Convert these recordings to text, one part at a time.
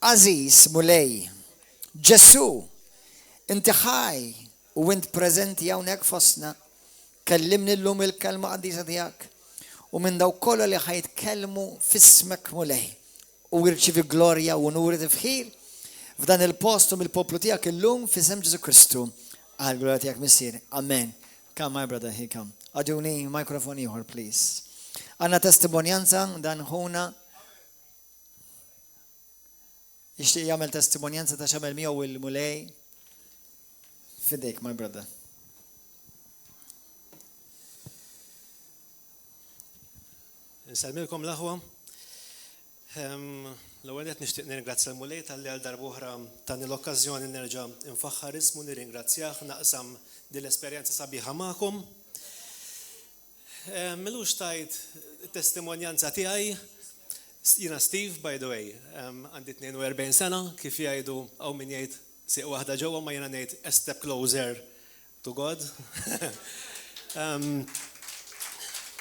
Aziz Mulej, Ġesu, inti ħaj u int preżenti hawnhekk fostna, kellimni llum il-kelma qaddisa tiegħek u minn daw kollha li ħajtkellmu f'ismek Mulej u jirċievi glorja u nuri tifħir f'dan il-post u mill-poplu tiegħek illum f'isem Ġesu Kristu. Għal glorja tiegħek missier. Amen. Come my brother, here come. Għaduni mikrofon ieħor, please. Għandna testimonjanza dan ħuna jixtieq jagħmel testimonjanza ta' x'għamel miegħu il-Mulej. Fidejk, my brother. Nsalmilkom l-aħwa. L-ewwel qed nixtieq nirringrazzja l-Mulej talli għal darba oħra tani l-okkażjoni nerġa' infaħħar ismu nirringrazzjah naqsam din l-esperjenza sabiħa magħkom. Milux tajt testimonjanza tiegħi. Jiena Steve, by the way, għandi 42 sena, kif jgħidu hawn min jgħid sieq waħda ġewwa ma jiena ngħid a step closer to God.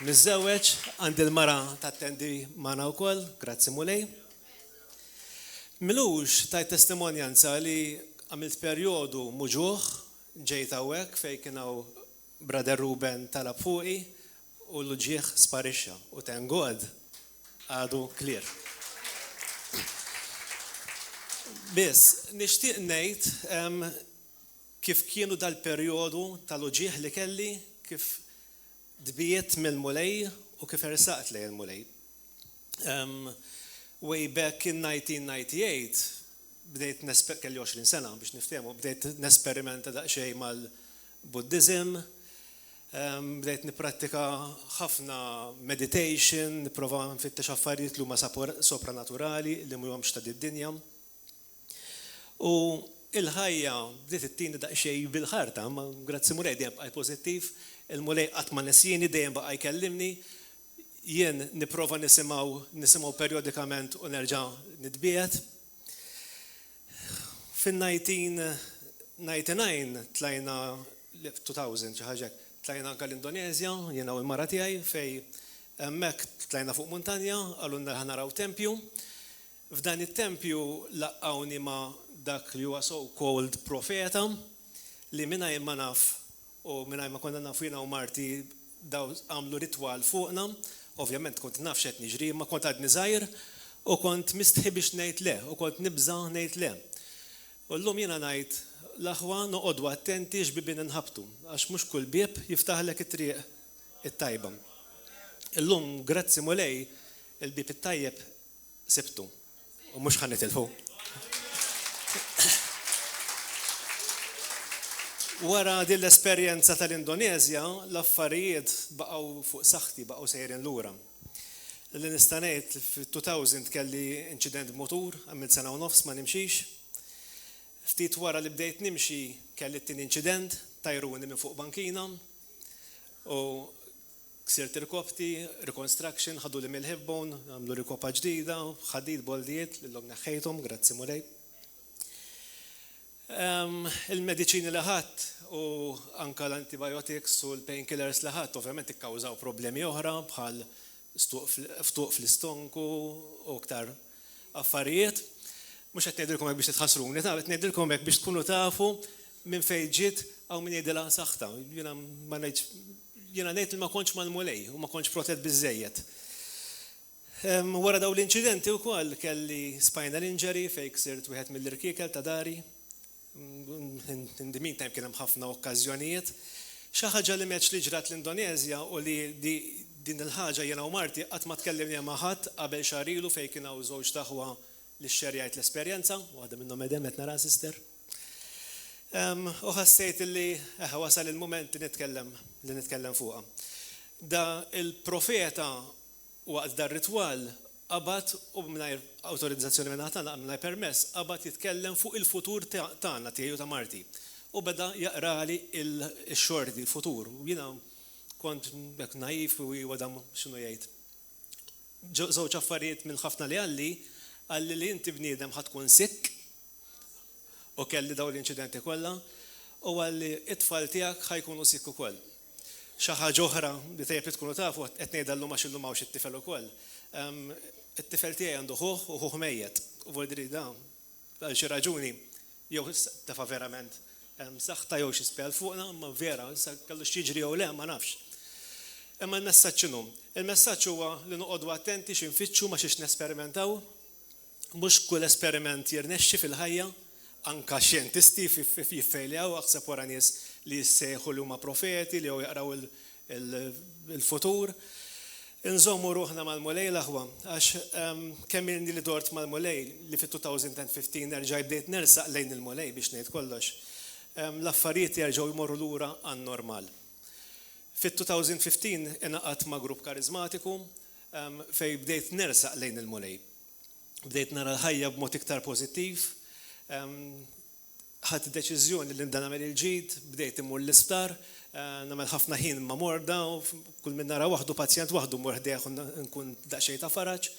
Miżżewweġ għandi l-mara tattendi magħna wkoll, grazzi Mulej. Milux tajt testimonjanza li għamilt perjodu muġuħ ġejt hawnhekk fejn kien hawn Brother Ruben talab fuqi u l-ġieħ sparixxa u thank God għadu clear. Biss, nixtieq ngħid kif kienu dal-perjodu tal-uġieħ li kelli, kif dbiet mill-Mulej u kif ersaqt lejn il-Mulej. Way back in 1998, bdejt kelli 20 sena biex niftehmu, bdejt nesperimenta daqsxejn mal-Buddhism, bdejt nipprattika ħafna meditation, nipprova nfittex affarijiet li huma sopranaturali li mhumx ta' dinja. U il-ħajja bdiet ittini daqsxejn bil-ħarta, ma grazzi Mulej dejjem bqaj pożittiv, il-Mulej qatt ma nesjini dejjem baqa' jkellimni, jien nipprova nisimgħu perjodikament u nerġa' nitbiet. Fin-1999 tlajna 2000 xi ħaġa tlajna anke l-Indonezja, jiena u l-mara tiegħi fejn hemmhekk tlajna fuq muntanja, għalunna ħanaraw tempju. F'dan it-tempju laqgħuni ma' dak li huwa so-called profeta li mingħajr ma naf u mingħajr ma konna nafu jiena u Marti daw għamlu ritwal fuqna. Ovvjament kont naf x'qed niġri, ma kont għadni żgħir u kont mistħi biex ngħid le, u kont nibża ngħid le. U llum jiena ngħid l-aħwa noqogħdu attenti x'bibien inħabtu, għax mhux kull bieb jiftaħlek it-triq it-tajba. Illum grazzi Mulej il-bieb it-tajjeb sibtu u mhux ħanitilfu. Wara din l-esperjenza tal-Indonezja, l-affarijiet baqgħu fuq saħħti, baqgħu sejrin lura. Li nista' ngħid fi-2000 kelli inċident b'mutur, għamilt sena u nofs ma nimxix. Ftit wara li bdejt nimxi kelli t-tieni inċident, tajruni minn fuq bankina u ksirt irkopti, reconstruction, ħadu li mill-hibbon, għamlu rikopa ġdida, ħadid boldijiet li l-lom naħħejthom, grazzi Mulej. Il-mediċini li ħadd u anke l-antibiotics u l-painkillers li ħadd ovvjament ikkawżaw problemi oħra bħal ftuq fl-istonku u aktar affarijiet. Mhux qed ngħidilkom hekk biex titħassruni, qed ngħidilkom hekk biex tkunu tafu minn fejn ġiet hawn min jgħidilha saħħta. Jiena ngħid li ma kontx mal-Mulej u ma kontx protett biżżejjed. Wara dawn l-inċidenti wkoll kelli spinal injury fejn ksirt wieħed mill-irkiekel ta' dari. In the meantime kien hemm ħafna okkażjonijiet. Xi ħaġa li meċ li ġrat l-Indonezja u li din il-ħaġa jiena u Marti qatt ma tkellimni ma' ħadd qabel xahar ilu fejn kien hawn żewġ taħwa li xxerjajt l-esperjenza, waħda minnhom edem qed nara sister. U ħassejt li wasal il-mument li nitkellem fuqha. Da il-profeta waqt dar ritwal qabad u mingħajr awtorizzazzjoni minn tagħna mingħajr permess qabad jitkellem fuq il-futur tagħna tiegħi u ta' Marti. U beda jaqrali il-xorti, il-futur. U jiena kont hekk naif u wadam x'inhu jgħid. Żewġ affarijiet minn ħafna li għalli li inti bniedem ħatkun sikk u kelli dawn l-inċidenti kollha u għalli it-tfal tiegħek ħajkunu sikk ukoll. Xi ħaġa oħra li tajjeb li tkunu tafu qed ngħidha llum għax illum hawnx it-tifel ukoll. It-tifel tiegħi għandu ħuħ u ħuħ mejjed u volidri da għal xi raġuni jew tafa verament saħta jew xi spell fuqna, ma vera, kellu x'jiġri jew le ma nafx. Imma l-messaġġ inhu. Il-messaġġ huwa li noqogħdu attenti x'infittxu ma xiex nesperimentaw. Mhux kull esperiment jirnexxi fil-ħajja, anka xjentisti jiffejljaw aħseb wara nies li jissejħu li huma profeti li jew jaqraw il-futur. Inżommu ruħna mal-mulej l-aħwa, għax kemm inni li dort mal-mulej li fit-2015 nerġa' bdejt nersaq lejn il-mulej biex ngħid kollox. L-affarijiet jerġgħu jmorru lura għan-normal. Fit-2015 inaqat ma' grupp karizmatiku fej bdejt nersaq lejn il-mulej. Bdejt nara l-ħajja b'mod iktar pożittiv. Ħadd deċiżjoni li ndan nagħmel il-ġid, bdejt immur l-isptar, nagħmel ħafna ħin ma' morda u kull min nara waħdu pazjent waħdu mmur ħdejh nkun daqsxejn ta' faraġ.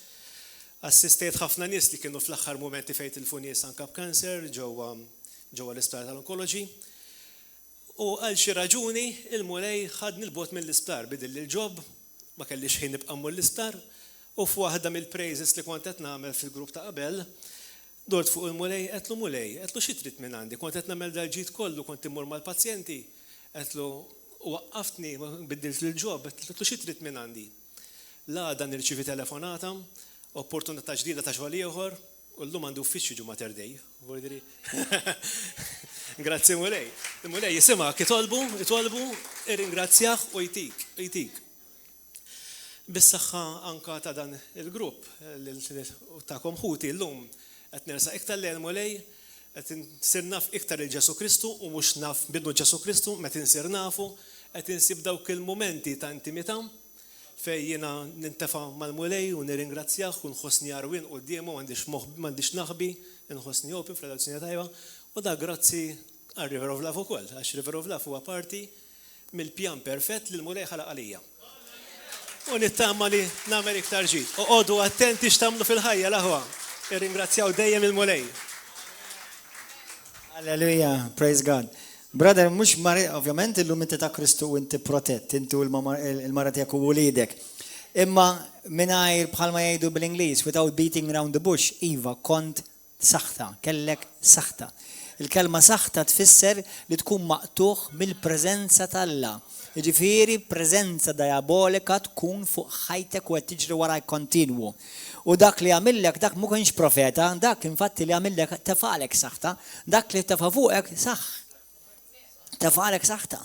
Assistejt ħafna nies li kienu fl-aħħar mumenti fejn tilfu nies anke b'kanser ġewwa l-isptar tal-onkoloġi. U għal xi raġuni il-mulej ħadni l-bot mill-isptar bidil il-ġob, ma kellix ħin nibqa' mmur l-isptar, u f'waħda mill-praises li kont qed nagħmel fil-grupp ta' qabel, dort fuq il-mulej, qedlu mulej, qedlu xi trid minn għandi, kont qed nagħmel dal-ġid kollu, kont immur mal-pazjenti, qedlu waqqaftni, biddilt il-ġob, qedlu xi trid minn għandi. L-għada nirċivi telefonata, opportunità ġdida ta' xogħol ieħor, u llum għandu uffiċċju ġu Materdej. Grazzi mulej. Mulej jisimak, itolbu, irringrazzjah u jtik. Bis-saħħa anka ta' dan il-grupp ta' komħuti llum qed nersaq iktar lejn mulej, qed insir naf iktar il-Ġesu Kristu u mhux naf bidnu Ġesu Kristu, meta insir nafu, qed insib dawk il-momenti ta' intimità fej jiena nintefa' mal-mulej u nirringrazzjah u nħossni arwin qudiemu m'għandix naħbi, nħossni open f'relazzjoni tajba. U da grazzi għal River of Love ukoll, għax River of Love huwa parti mill-pjan perfett li l-mulej ħalaq għalija. U nittama li nagħmel iktar ġid. Oqgħodu attenti x'tagħmlu fil-ħajja l-aħwa. Irringrazzjaw dejjem il-mulej. Hallelujah, praise God. Brother, mhux ovvjament illum inti ta' Kristu u inti protett, inti u l-mara tiegħek u wulidek. Imma mingħajr bħalma jgħidu bl-Ingliż, without beating around the bush, iva kont saħta, kellek saħta. Il-kelma saħta tfisser li tkun maqtuħ mill-preżenza tal-Alla. Jiġifieri preżenza diabolika tkun fuq ħajtek u qed tiġri warajk kontinwu. U dak li għamillek dak mu kienx profeta, dak infatti li għamillek tefalek saħta, dak li tefa' fuqek saħ. Tefalek saħta.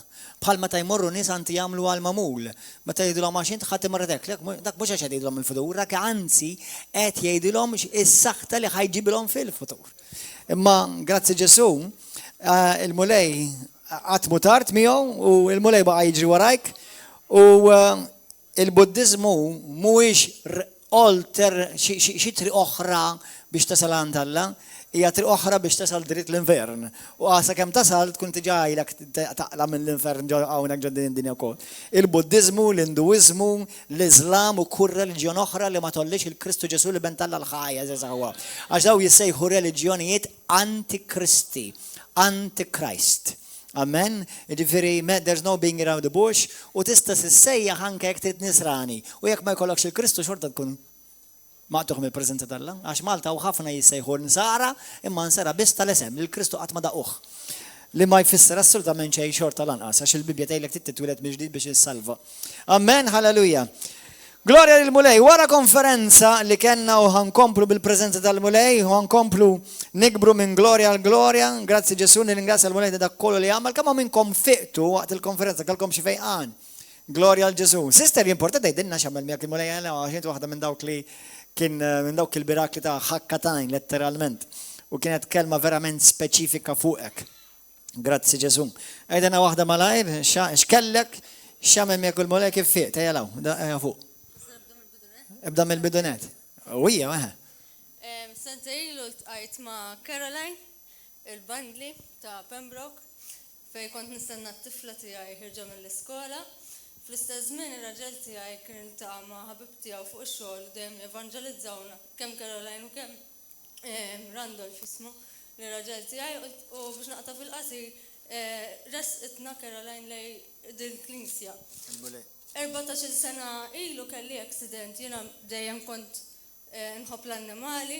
Bħal meta jmorru nies anti jagħmlu għal mamul. Meta jgħidulhom għax inti ħadd immarretek, dak mhux għax qed jgħidulhom il-futur, dak anzi qed jgħidulhom is-saħta li ħajġibilhom fil-futur. Imma grazzi Ġesu, il-mulej għatmu tard miegħu u il-mulej baqa' jiġri warajk u il-Buddiżmu mhuwiex olter xi triq oħra biex tasal għand Alla, hija triq oħra biex tasal dritt l-infern. U għasa kemm tasal tkun tiġajlek taqla minn l-infern hawnhekk ġo din id-dinja wkoll. Il-Buddiżmu, l-Induiżmu, l-Iżlam u kull reliġjon oħra li ma tollix il-Kristu Ġesu li bent Alla l-ħajja żewwa. Għax daw jissejħu reliġjonijiet antikristi, antikrist. Amen. Ġifieri there's no being around the bush u tista' tissejjaħ anke jekk trid nisrani. U jekk ma jkollokx il-Kristu xorta tkun maqtuħ mill-preżenza tal-Alla. Għax Malta u ħafna jissejħu nsara imma nsara biss tal-isem li l-Kristu qatt ma daquh. Li ma jfisser assolutament xejn xorta lanqas għax il-Bibja tgħidlek titwieled mill-ġdid biex issalva. Amen, halleluja. Gloria lil-mulej, wara konferenza li kellna u ħankomplu bil-preżenza tal-mulej u ħankomplu nikbru minn glorja għal glorja, grazzi Ġesu nirringrazzja l-mulej ta' dak kollu li għamal, kemm minnkom fiqtu waqt il-konferenza kellkom xi fejqan. Glorja għal Ġesu. Sister importanti tgħidilna x'għamel miegħek il-mulej għax waħda minn dawk li kien minn dawk il-birakli ta' ħakkatajn letteralment u kienet kelma verament speċifika fuqek. Grazzi Ġesu. Għajdena waħda malajr, x'kellek x'għamel miegħek il-mulej kif fiq, tejjalaw, fuq. Ebda mill-bidunet. Uwija, maħa. Sentejlu tqajt ma' Caroline, il-bandli ta' Pembroke, fej kont nistenna t-tifla tiegħi ħirġa mill-iskola. Fl-istess żmien ir-raġel tiegħi kien iltaqa' ma' ħabib tiegħu fuq ix-xogħol u dejjem evangelizzawna kemm Caroline u kemm Randolph ismu li raġel tiegħi u biex naqta' fil-qasir resqitna Caroline lej din-Knisja. 14 sena ilu kelli accident, jiena dejjem kont nħobb l-annimali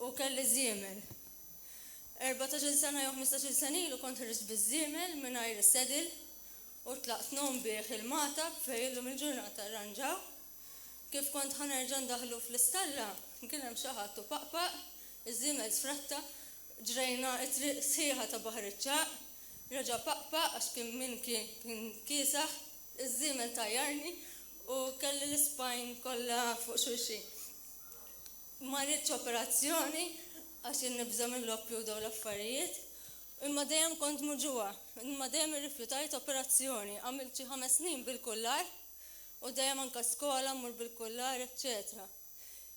u kelli żiemel. 14 sena jew 15 sena ilu kont ħriġt biż-żiemel mingħajr is-sedil u tlaqt nom bih il-matab fejn illum il-ġurnata rranġaw. Kif kont ħanerġa' ndaħlu fl-istalla, kien hemm xi ħadd u paqpaq, iż-żiemel sfratta, ġrejna t-triq sħiħa ta' Baħar iċ-Ċaq, reġa' paqpaq għax kien min kien kiesaħ, iż-żiemel tajjarni u kelli l-ispajn kollha fuq xulxin. Ma rridx operazzjoni għax nibża mill-oppju daw l-affarijiet, imma dejjem kont muġuwa, imma dejjem irrifjutajt operazzjoni, għamilt xi 5 snin bil-kullar u dejjem anke skola mmur bil-kullar, eċċetera.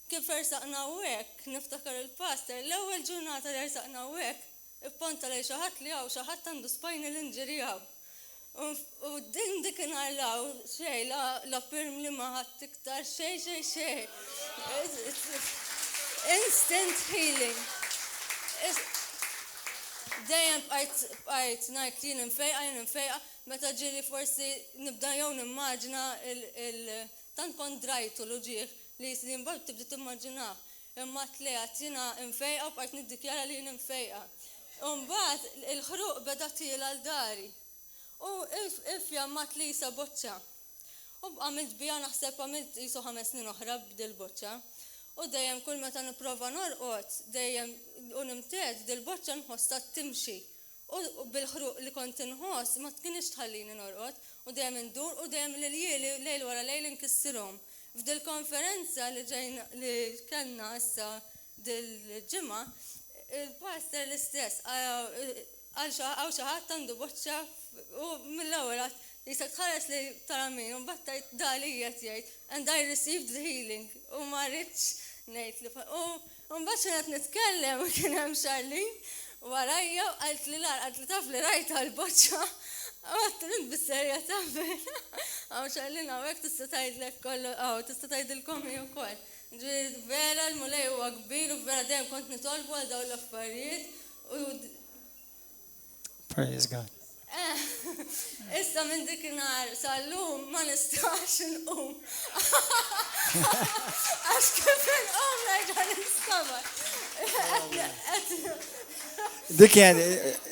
Kif ersaqna hekk, niftakar il-pastor, l-ewwel ġurnata li ersaqna hekk, ipponta lejn xi ħadd li hawn xi ħadd għandu spinal injury hawn. U din dikinhar law xejn la pirm li ma ħadd iktar xejn. Instant healing. Dejjem bqajt ngħid li ninfejqa, meta ġieli forsi nibda jew nimmaġina tant kont drajtu l-ġieħ li mbagħad tibda timmaġinah. Imma tlejat jiena infejqa u bqajt niddikjara li ninfejqa. U mbagħad il-ħruq beda tiel għal dari. U ifjammat li jisa boċċa. U għamilt bija naħseb għamilt jisu 5 snin oħra b'dil boċċa. U dejjem kull meta nipprova norqod, dejjem u nimted dil-boċċa nħossha timxi. U bil-ħruq li kont inħoss ma tkienx tħallini norqod, u dejjem indur u dejjem lejl wara lejl inkissirhom. F'dil konferenza li kellna issa dil-ġimgħa, il-pastor l-istess għal xi ħadd għandu boċċa u mill-ewwel jisa tħares li tara min, u battajt dalijiet jgħid, and I received the healing, u ma rridx ngħid li u mbagħad x'għed nitkellem u kien hemm Charlene warajja u qalt li taf li rajta l-boċċa, għadt int bis-serjetà vera. Għaw Charlene hawnhekk tista' tgħidlek kollu tista' tgħidilkom ukoll. Vera l-mulej huwa kbir u vera dejjem kont nitolbu għal dawn l-affarijiet u Praise God. Issa minn dikinhar sal-lum ma nistax nqum. Għax kif inqum nerġa' nistabar. Dik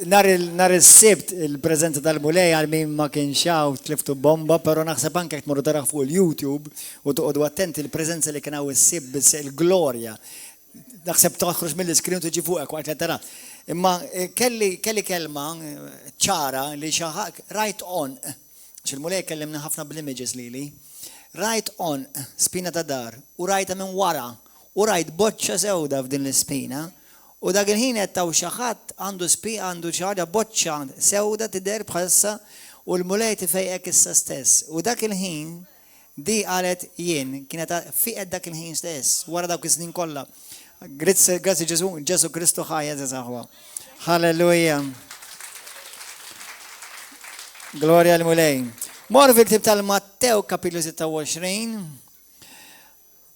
nar is-sibt il-preżenza tal-mulej għal min ma kienx hawn tliftu bomba, però naħseb anke qed tmorru taraħ fuq il-YouTube u toqgħodu attenti il-preżenza li kien hawn is-sibt il-glorja. Naħseb toħroġ mill-iskrin tiġi fuqek waqt li tara. Imma kelli kelma ċara li xaħak right on, xil-mulej kellimni ħafna bl-images li, right on, spina ta' dar, u rajta minn wara, u rajt boċċa sewda f'din l-spina, u dak il-ħin taw xaħat għandu ċaħda boċċa sewda tider bħalsa u l-mulej tifejqek issa stess. U dak il-ħin di qalet jien, kienet fiqed dak il-ħin stess, wara dak is-snin kollha. Grazie Gesù Kristu ħajja zaħwa. Halleluja. Gloria al-mulej. Mor fil-ktib tal-Mattew kapitlu 26.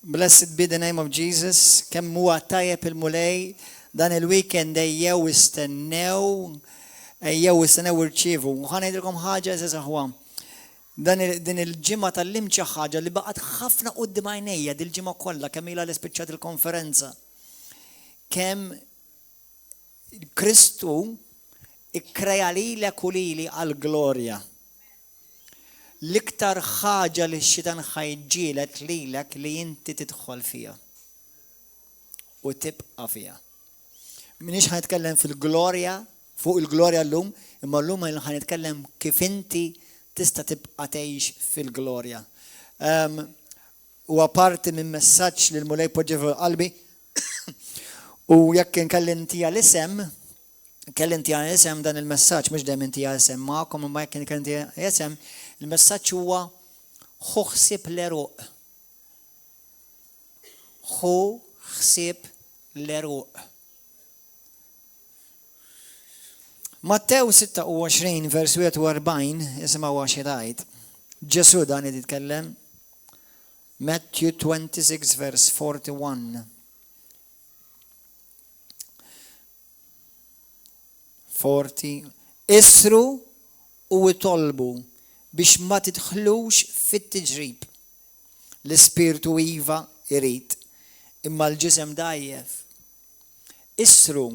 Blessed be the name of Jesus. Kemm huwa tajjeb il-mulej dan il-weekend ejjew istennew irċievu. Ħanejdilkom ħaġa zaħwa. Din il-ġimgħa tal-limċa ħaġa li baqgħet ħafna quddiem għajnejja dil-ġimgħa kollha kemm ilha l-ispiċċat il-konferenza. Kemm Kristu ikkreja lilek u lili għall-glorja. L-iktar ħaġa li x-xitan ħajġielek lilek li inti tidħol fiha u tibqa' fiha. Minix ħanitkellem fil-glorja, fuq il-glorja llum, imma llum ħanitkellem kif inti tista' tibqa' tgħix fil-glorja. U apparti minn messaġġ li l-mulej poġġi fil-qalbi, u jekk nkellintija l-isem dan il-messaġġ mhux dejjem intija isem magħkom, imma jekk nkellintija isem, il-messaġġ huwa ħu ħsieb l-eruq. Ħu ħsieb l-eruq. Mattew 26 vers 41 isimgħu għax jgħid. Ġesu dan jitkellem. Matthew 26 vers 41. 40. Isru u itolbu biex ma tidħlux fit-tiġrib. L-ispirtu iva irid, imma l-ġisem dajjef. Isru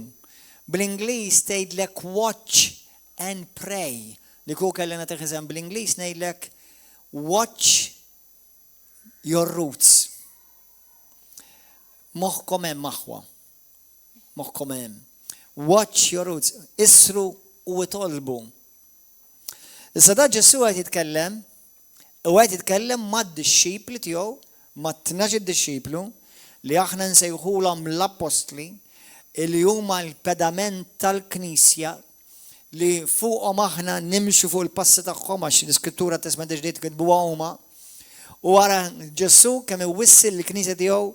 bl-Ingliż tgħidlek watch and pray. Li ku kelli nagħtik eżem bl-Ingliż ngħidlek watch your roots. Moħħkom hemm maħwa. Moħħkom hemm. Watch your roots. Isru u tolbu. Issa da Ġesu qed jitkellem u qed jitkellem mad-dixxipli tiegħu, mat-12 dixxiplu li aħna nsejħulhom l-apostli li huma l-pedament tal-Knisja li fuqhom aħna nimxu fuq il-passi tagħhom għax l-Iskrittura Testament ġdid kitbuha huma. U wara Ġesu kemm iwissil l-Knisja tiegħu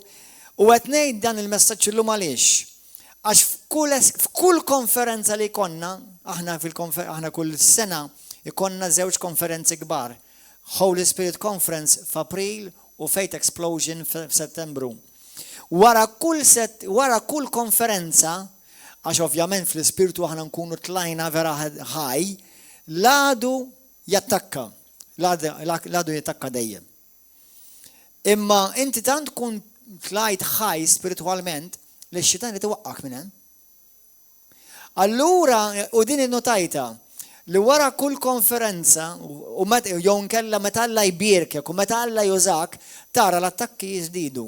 u qed ngħid dan il-messaġġ illum għaliex. Għax f'kull konferenza li konna, aħna kull sena ikonna żewġ konferenzi kbar. Holy Spirit Conference f'April u Faith Explosion f'Settembru. Wara kull konferenza, għax ovvjament fl-ispirtu aħna nkunu tlajna vera ħaj, l-għadu jattakka. L-għadu jattakka dejjem. Imma inti tant kun tlajt ħaj spiritualment li x-xitan li t-waqqak minn hemm. Allura, u din innotajta, li wara kull konferenza, u jew nkella meta Alla jbierkek u meta Alla jużak, tara l-attakki jiżdiedu.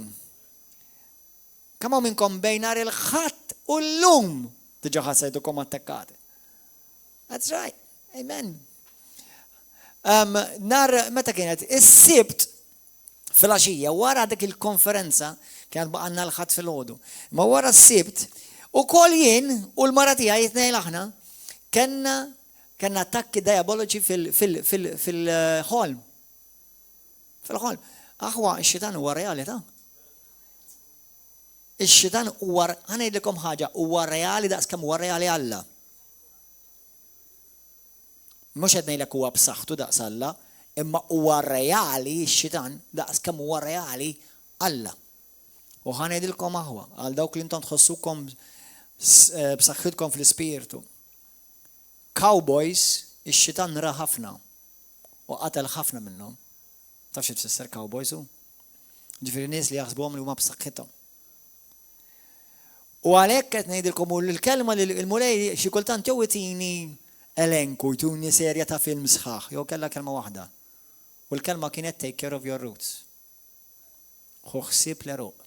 Kemm hawn minnkom bejn nhar il-ħadd u llum diġà ħassejtukom attakkati. That's right. Amen. Meta kienet is-sibt fil-għaxija wara dik il-konferenza kienet baqanna l-ħadd fil-ħodu. Ma wara s-sibt ukoll jien u l-mara tiegħi jitnejn aħna kellna attakki diaboliċi fil-ħolm. Fil-ħolm. Aħwa x-xitan huwa realità. Ix-xitan huwa ngħidilkom ħaġa huwa reali daqskemm huwa reali Alla. Mhux qed ngħidlek huwa b'saħħtu daqs Alla, imma huwa reali x-xitan daqskemm huwa reali Alla. U ħanejdilkom aħwa, għal dawk li intom tħossukom b'saħħitkom fl-ispirtu. Cowboys, ix-xitan ra ħafna u qatel ħafna minnhom. Tafx xi tfisser cowboys hu? Ġifieri nies li jaħsbuhom li huma b'saħħithom. U għalhekk qed ngħidilkom u l-kelma li l-mulej xi kultant jew itini elenku, jtuni serja ta' film sħaħ, jew kellha kelma waħda. U l-kelma kienet take care of your roots. Ħu ħsieb l-eruq.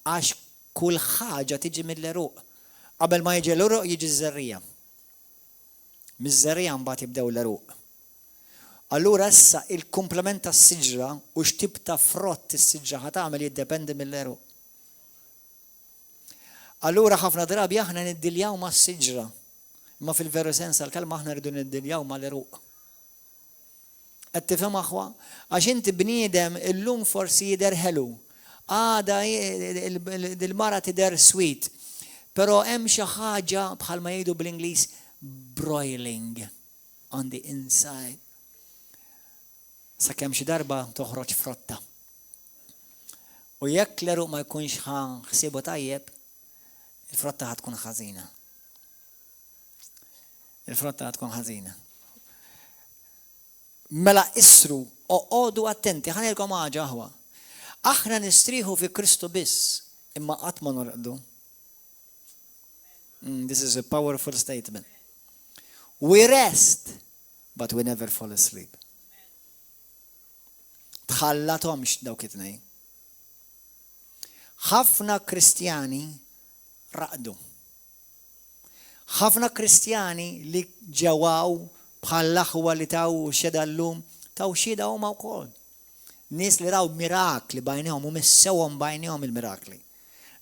Għax kull ħaġa tiġi mill-eruq. Qabel ma jiġi l-eruq jiġi ż-żerrija. Miż-żerrija mbagħad jibdew l-eruq. Allura issa il-komplement tas-siġra u x'tib ta' frott is-siġra ħa tagħmel jiddependi mill-eruq. Allura ħafna drabi aħna niddiljaw mas-siġra. Imma fil-veru sens tal-kelma aħna rridu niddiljaw mal-eruq. Qed tifhem aħwa? Għax inti bniedem illum forsi jidher ħelu. Għada il-mara tidher sweet. Però hemm xi ħaġa bħalma jgħidu bl-Ingliż broiling on the inside. Sakemm xi darba toħroġ frotta. U jekk l-eruq ma jkunx ħsibu tajjeb, il-frotta ħatkun ħażina. Il-frotta ħatkun ħażina. Mela isru, oqgħodu attenti, ħanilkom ħaġa aħwa. Aħna nistrieħu fi Kristu biss, imma qatt ma norqdu. This is a powerful statement. We rest, but we never fall asleep. Tħallathomx dawk it-tnejn. Ħafna Kristjani raqdu. Ħafna Kristjani li ġewaw bħall-aħwa li taw xeda llum, taw xhieda huma wkoll. Nies li raw mirakli bajnihom u missewhom bajnihom il-mirakli.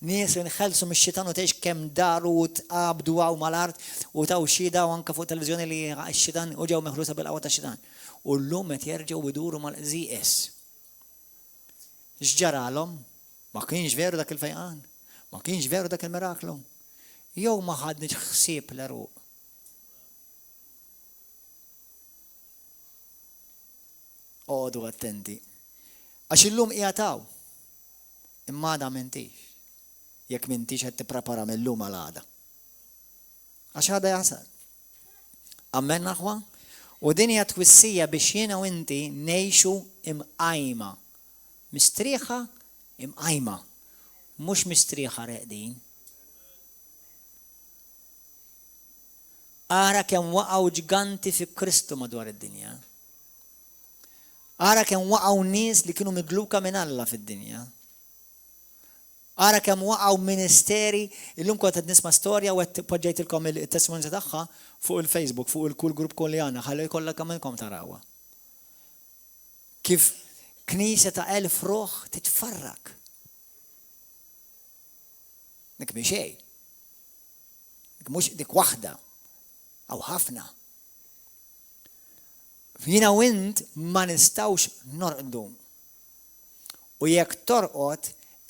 Nies li nħellsu mix-xitan u tgħix kemm daru u tqabdu għaw mal-art u taw xhieda u anke fuq televiżjoni li x-xitan u ġew meħlusa bil-qawwa tax-xitan. U llum qed jerġgħu iduru mal-qżieqes. X'ġaralhom? Ma kienx veru dak il-fejqan. Ma kienx veru dak il-miraklu. Jew ma ħadniex ħsieb l-eruq. Għodu attenti. Għax illum qiegħataw. Imma għada m'intix. Jekk m'intix qed tipprepara mill-lum għal għada. Għax għada jasal. Amen aħwa? U din hija twissija biex jiena u inti ngħixu imqajma. Mistrieħa imqajma. Mhux mistrieħa reqdin. Ara kemm waqgħu ġganti fi Kristu madwar id-dinja. Ara kemm waqgħu nies li kienu migluka minn Alla fid-dinja. Ara kemm waqgħu ministeri, illum kont qed nisma' storja u qed poġġejtilkom it-testimony tagħha fuq il-Facebook, fuq il-kull grupp kolli għandna, ħallu jkollha kamilkom tarawha. Kif knisja ta' 1000 ruħ titfarrak. Dik mi xejn. Dik mhux dik waħda. Aw ħafna. Jiena u int ma nistgħux norqdu. U jekk torqod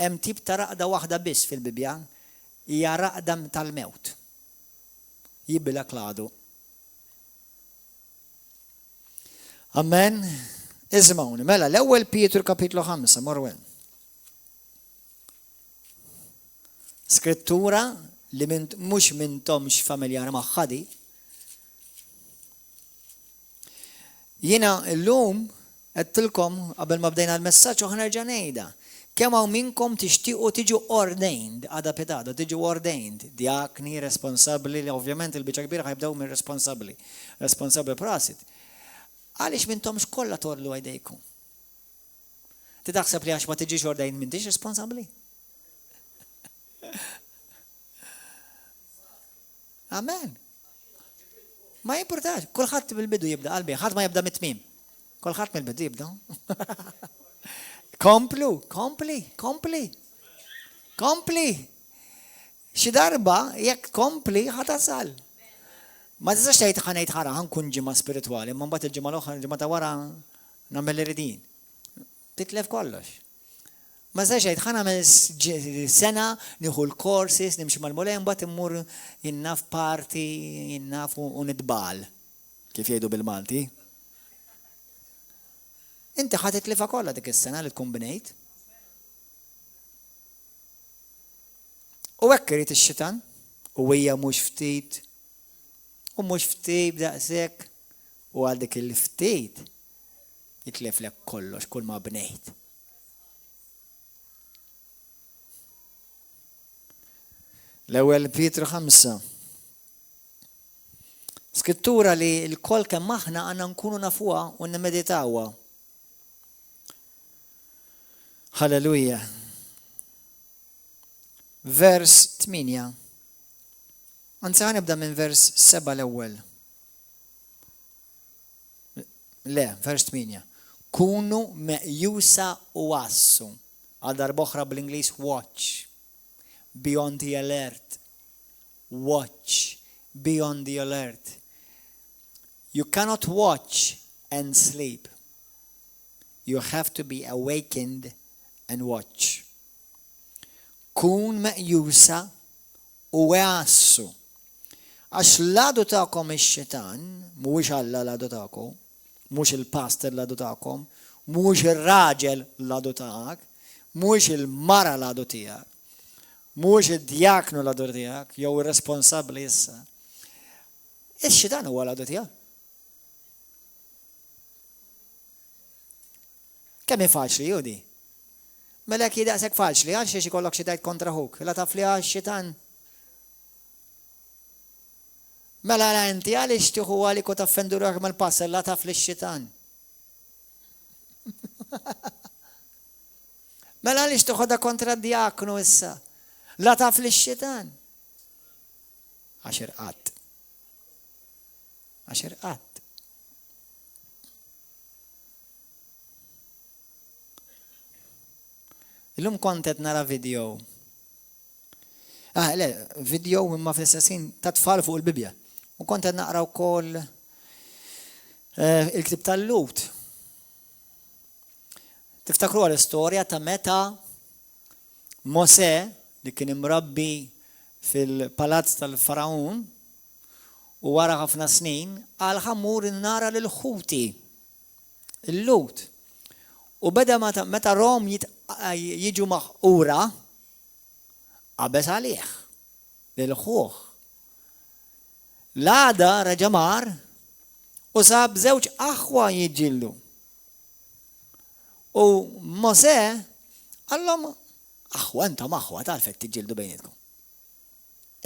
hemm tip ta' raqda waħda biss fil-Bibja, hija raqda tal-mewt. Jibilek ladu. Amen. Ismawni, mela l-ewwel Pietru kapitlu 5, morwen. Skrittura li mhux mintomx familjari magħha di. Jiena llum qedtilkom qabel ma bdejna l-messaġġ u ħanerġa' ngħidha. Kemm hawn minnkom tixtiequ tiġu ordained, għada petado, tiġu ordained, diakni, responsabbli, ovvjament il-biċċa kbira ħajbdew minn responsabbli prasit. Għaliex minntomx kollha torlu għajdejkom. Tidaħseb li għax ma tiġix ordained m'intix responsabbli? Amen. Ma jimportax, kulħadd bil-bidu jibda qalbi, ħadd ma jibda mit-tmiem. Kulħadd mill-bidu jibda. Kompli. Xi darba jekk kompli ħatasal. Ma tistax tgħid ħanejt ħara ħankun ġimgħa spiritwali, imma mbagħad il-ġimgħa l-oħra il-ġimgħa ta' wara nagħmel iridin. Titlef kollox. Ma tistax tgħid ħanagħmel sena nieħu l-courses, nimxi mal-mulej mbagħad immur jinnaf party, jinnaf u nitbal. Kif jgħidu bil-Malti. Inti ħadd titlifa kollha dik is-sena li tkun binejt. U hekk irid ix-xitan u hija mhux ftit u mhux ftit daqshekk u għal dik il-ftit jitleflek kollox kull ma bnejt. L-ewwel Pietru 5. Skrittura li l-koll kemm aħna għandna nkunu nafuha u nimmeditawha. Halleluja. Vers 8. Anzi ħanibda minn vers 7 l-ewwel. Le, vers 8. Kunu meqjusa u wassu. Għal darb'oħra bl-Ingliż watch. Be on the alert. Watch. Be on the alert. You cannot watch and sleep. You have to be awakened and watch. Kun meqjusa u għassu. Għax l-għadu ta'kom ix-xitan, mhuwiex Alla l-għadu ta'kom, mhux il-pastor l-għadu ta'kom, mhux ir-raġel l-għadu ta'ak, mhux il-mara l-għadu tiegħek, mhux id-djaknu l-għadu tiegħek, jew ir-responsabbli issa. Ix-xitan huwa l-għadu tiegħek. Kemm faċli judi? Mela jekk jidaqsek faċli, għal xiex ikollok xi tgħid kontra huk, la taf li għax-xitan. Mela inti għaliex tieħu għalik u taffendu ruħek mal-passer la taf li x-xitan. Mela għaliex tieħodha kontra d-diaknu issa. La taf li x-xitan. Għax irqatt. Illum kontet nara video. Video imma fl-istessin ta' tfal fuq il-Bibja. U kontet naqra wkoll il-ktib tal-Lut. Tiftakru l-istorja ta' meta Mosè li kien imrabbi fil-palazz tal-Farawn u wara ħafna snin għal ħammur nara lil-ħuti. Il-Lut. U beda meta Rom jiġu maħqura, qabeż għalih, lil-ħuh. L-għada reġamar u sab żewġ aħwa jiġġieldu. U Mosè għallhom aħwa, intom aħwa, tal-fett tiġġieldu bejnietkom.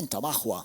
Intom aħwa.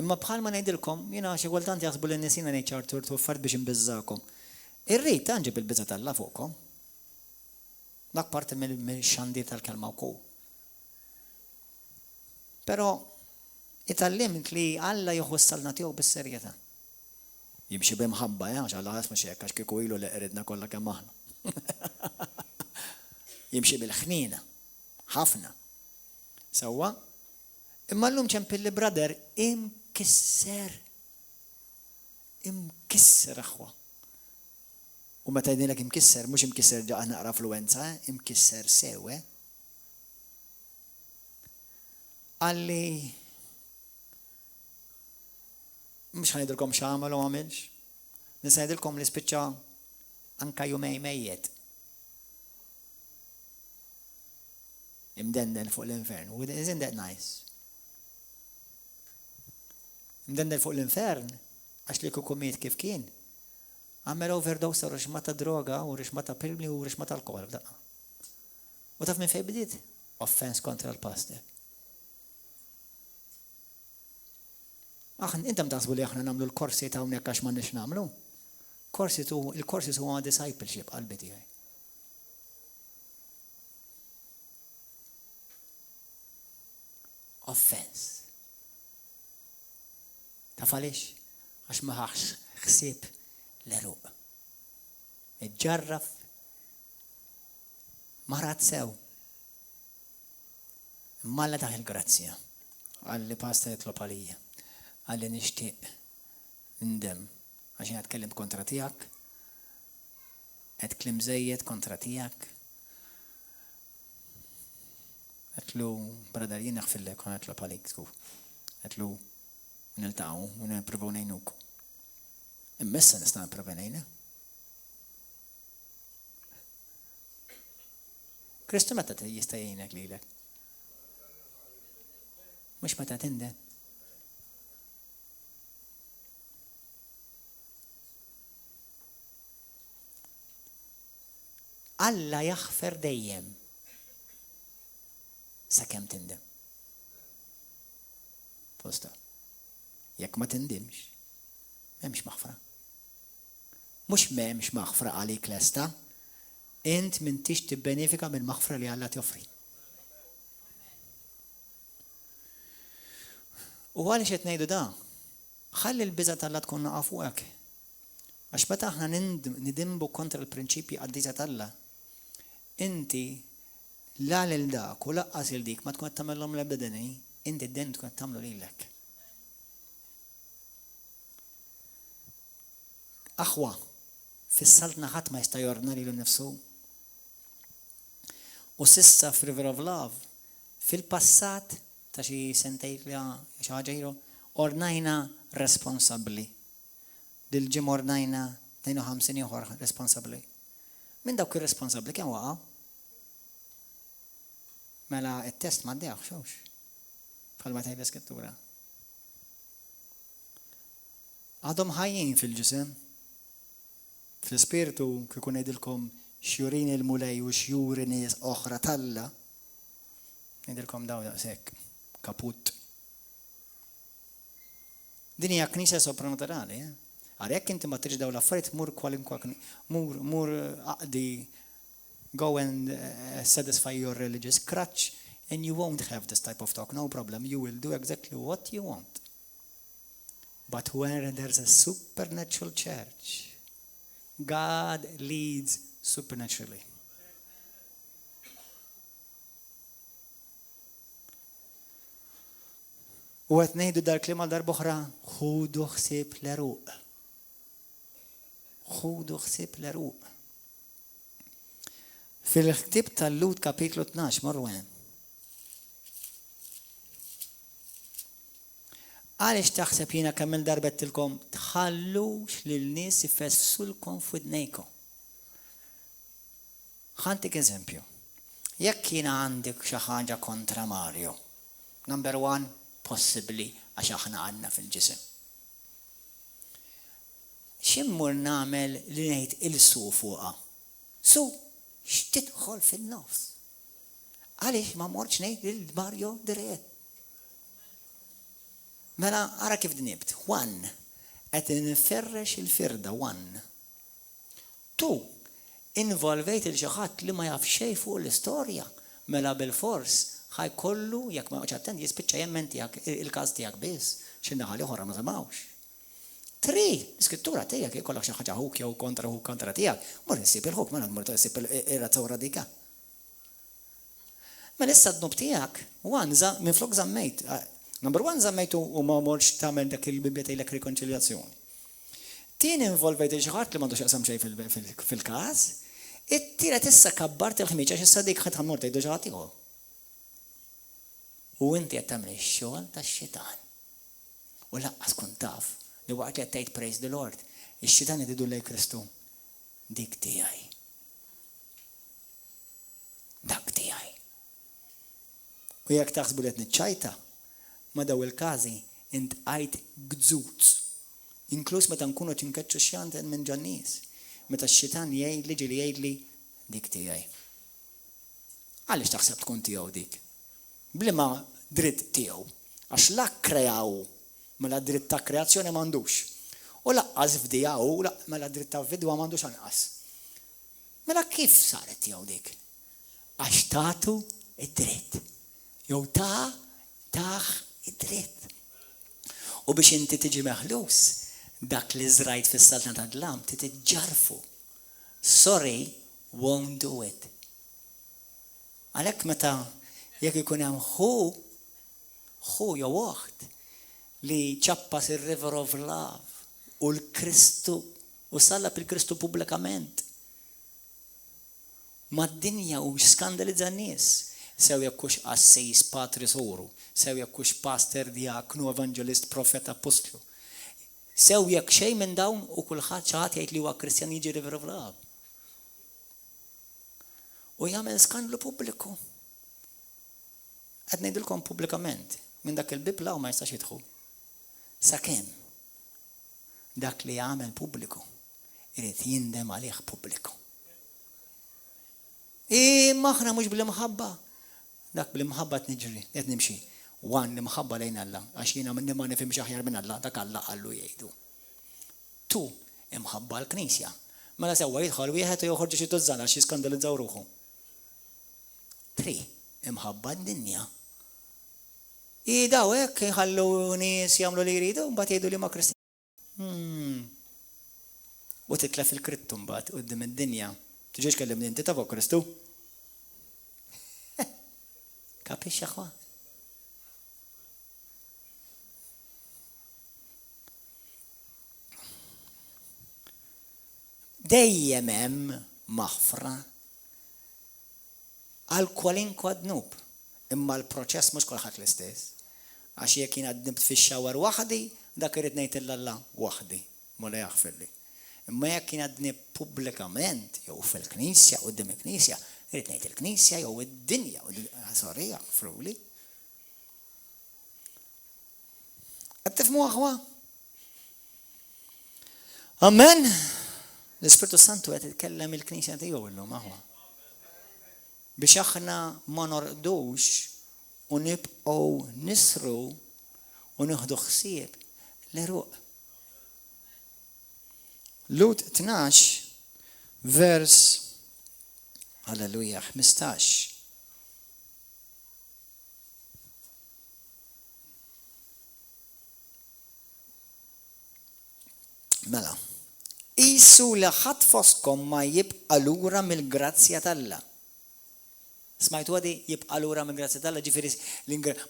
Imma bħal ma ngħidilkom, jiena xi kultant jaħsbu li nisina ngħid ċertu affarijiet biex inbiżżakom. Irrid tanġib il-biża' tal-Alla fuqkom. Dak parti mill-xandir tal-kelma wkoll. Però itallimt li Alla jieħu s-salna tiegħu bis-serjetà. Jimxi b'imħabba, għax Alla ħasma xi hekk għax kieku ilu li qridna kollha kemm aħna. Jimxi bil-ħnina, ħafna. Sewwa, imma llum ċempilli brother imkisser aħwa. U meta jgħidilek imkisser, mhux imkisser ġaqa naqra affluenza, imkisser sew. Għalli mhux ħanejdilkom x'għamel u għamilx. Nista' ngħidilkom li spiċċa anka jumej mejjed. Imdendel fuq l-infern. Isn't that nice? Imdendel fuq l-infern għax li kukumiet kif kien. Għamel overdose u rixma ta' droga u rixma ta' pilmi u rixma ta' alkohol. U taf minn fej bdiet? Offense kontra l-pastor. Intam taħsbu li aħna namlu l-korsi ta' unek għax ma nix namlu? Il-korsi huwa discipleship qalbi tiegħi. Offense. Taf għaliex? Għax ma ħax ħsieb l-eruq. Iġġarraf marat sew. Malla taħ il-grazzja. Għalli pasta jitlob għalija. Għalli nixtieq ndem. Għaxin għatkellimt kontra tijak. Għatklim zejjed kontra tijak. Għatlu, bradar jien naħfillek, għatlu għalik, sku. Għatlu, nil-taw, un-provaw nejnuku. Immessa nistan provaw nejna. Kristu meta jista' jgħinek lilek. Mux meta tinden. Alla jaħfer dejjem sakemm tindem. Posta. Jekk ma tindimx, m'hemmx maħfra. Mhux m'hemmx maħfra għalik lesta, int m'intix tibbenefika mill-maħfra li Alla toffri. U għaliex qed ngħidu da, ħalli l-biża' tal-Alla tkun naqa' fuqek. Għax meta aħna nidimbu kontra l-prinċipji għad-diża tal-Alla, inti la lil dak u laqqas il dik ma tkun qed tagħmellhom l-ebda deni, inti d-den tkun qed tagħmlu lilek. Aħwa, fis-saltna ħadd ma jista' jorna lilu nnifsu. U s'issa f'River of Love, fil-passat ta' xi sentejn li xi ħaġa ilu, ornajna responsabbli. Dil-ġim ornajna 52 ieħor responsabbli. Min dawk ir-responsabbli kemm waqa'? Mela it-test ma ddejħ xewx. Bħalma tgħid l-Iskrittura. Għadhom ħajjin fil-ġisem. Fl-ispirtu kieku ngħidilkom xjurin il-mulej u xjuri nies oħra talla. Ngħidilkom daw daqshekk. Kaput. Din hija knisja sopranaturali, Għar jekk inti ma tiġ daw l-affarijiet mur kwalinkwa mur aqdi go and satisfy your religious crutch and you won't have this type of talk, no problem. You will do exactly what you want. But where there's a supernatural church, God leads supernaturally. U għet nejdu dar-klima dar-boħra, ħudu ħsib l-eruq. Ħudu ħsib l-eruq. Fil-ktib tal-Lut kapitlu 12 marwen. Għalix taħseb jina kemm darbettilkom tħallux lil-nies ifessulkom f'widnejkom. Ħantik eżempju. Jekk jiena għandek xi ħaġa kontra Mario. Number 1, possibbli għax aħna għandna fil-ġisem. X'immur nagħmel li ngħid il-su fuqha? Su, x'tidħol fin-nofs? Għaliex ma mortx ngħid lil Mario dirett. Mela, ara kif dnibt. 1. Qed nferrex il-firda 1. 2. Involvejt il-xi ħadd li ma jaf xejn fuq l-istorja. Mela bil-fors ħajkollu jekk ma ċattent jispiċċa jemmen tiegħek il-każ tiegħek biss, xi naħa li oħra ma semgħux. 3. L-iskrittura tiegħek jkollok xi ħaġa ħuk jew kontra tiegħek, mur insib il-ħuk, mela mur insib ir-razza radika. Mela issa d-nub tiegħek, minflok żammejt. Number 1 żammejtu u ma morx tagħmel dak il-Bibja tgħidlek rikonċiljazzjoni. Tieni involvejt xi ħadd li m'għandux jaqsam xejn fil-każ. It-tielet issa kabbart il-ħmiċ għax issa dik ħadd ħammur tgħidu xi ħadd ieħor. U inti qed tagħmel ix-xogħol tax-xitan. U laqqas kun taf li waqt li qed tgħid praise the Lord, ix-xitan jdidu lejn Kristu. Dik tiegħi. Dak tiegħi. U jekk taħsbu li qed niċċajta, ma daw il-każi intqajt gżuz. Inkluż meta nkunu tinkeċċu x'janten minn ġannies. Meta x-xitan jgħidli ġieli jgħidli dik tiegħi. Għaliex taħseb tkun tiegħu dik? Bliema dritt tiegħu. Għax la kreaw mela dritt ta' kreazzjoni m'għandux. U laqqas fdijaw mela dritt ta' vidwa m'għandux anqas. Mela kif saret tiegħu dik? Għax tagħtu id-dritt. Jew taħ id-dritt. U biex inti tiġi meħlus, dak li żrajt fis-saltna ta' dlam titġarfu. Sorry, won't do it. Għalhekk meta jekk ikun hemm ħu jew oħt li ċappas ir-river of love u l-Kristu u sallab il-Kristu pubblikament mad-dinja u skandalizza n-nies. Sew jekkux assis patris oru, sew jekkux pastor, diaknu, evangelist, profet, apostlu. Sew jekk xejn minn dawn u kulħadd xi ħadd jgħid li huwa Kristjan jiġi river of love. U jagħmel skandlu pubbliku. Qed ngħidilkom pubblikament minn dak il-bib law ma jistax jidħu. Sakemm dak li jagħmel pubbliku irid jindem għalih pubbliku. Maħna mhux bl-imħabba. Dak bl-imħabba tniġri, qed nimxi. 1 l-imħabba lejn Alla, għax jiena minni ma nifhimx aħjar minn Alla, dak Alla qallu jgħidu. 2 imħabba l-Knisja. Mela sewwa jidħol wieħed u joħorġu xi tużżana xi skandalizzaw ruħu. 3 imħabba d-dinja. Daw hekk jħallu nies jagħmlu li jridu mbagħad jgħidu li ma Kristjani. U titlef il-krittu mbagħad quddiem id-dinja. Tiġix kellimni inti ta' fuq Kristu? Kapix jaħwa? Dejjem hemm maħfra għal kwalinkwa dnub. Imma l-proċess mhux kulħadd l-istess. Għax jekk jien għadnibt fix-xawar waħdi, dak irid ngħid il-Alla waħdi, mola jaħfirli. Imma jekk jien għadnibt pubblikament jew fil-Knisja quddiem il-Knisja, irid ngħid il-Knisja jew id-dinja, sorry, jaħfruli. Qed tifhmu aħwa? Amen. L-Ispirtu Santu qed jitkellem il-Knisja tiegħu llum aħwa. Biex aħna ma norqdux u nibqgħu nisru u nieħdu ħsieb l-eruq. Lut 12 vers Alleluja 15. Mela, qisu li ħadd fostkom ma jibqa' lura mill-grazzja t'Alla. Smajtu għadi jibqa' lura mill-grazzja t'Alla, ġifieri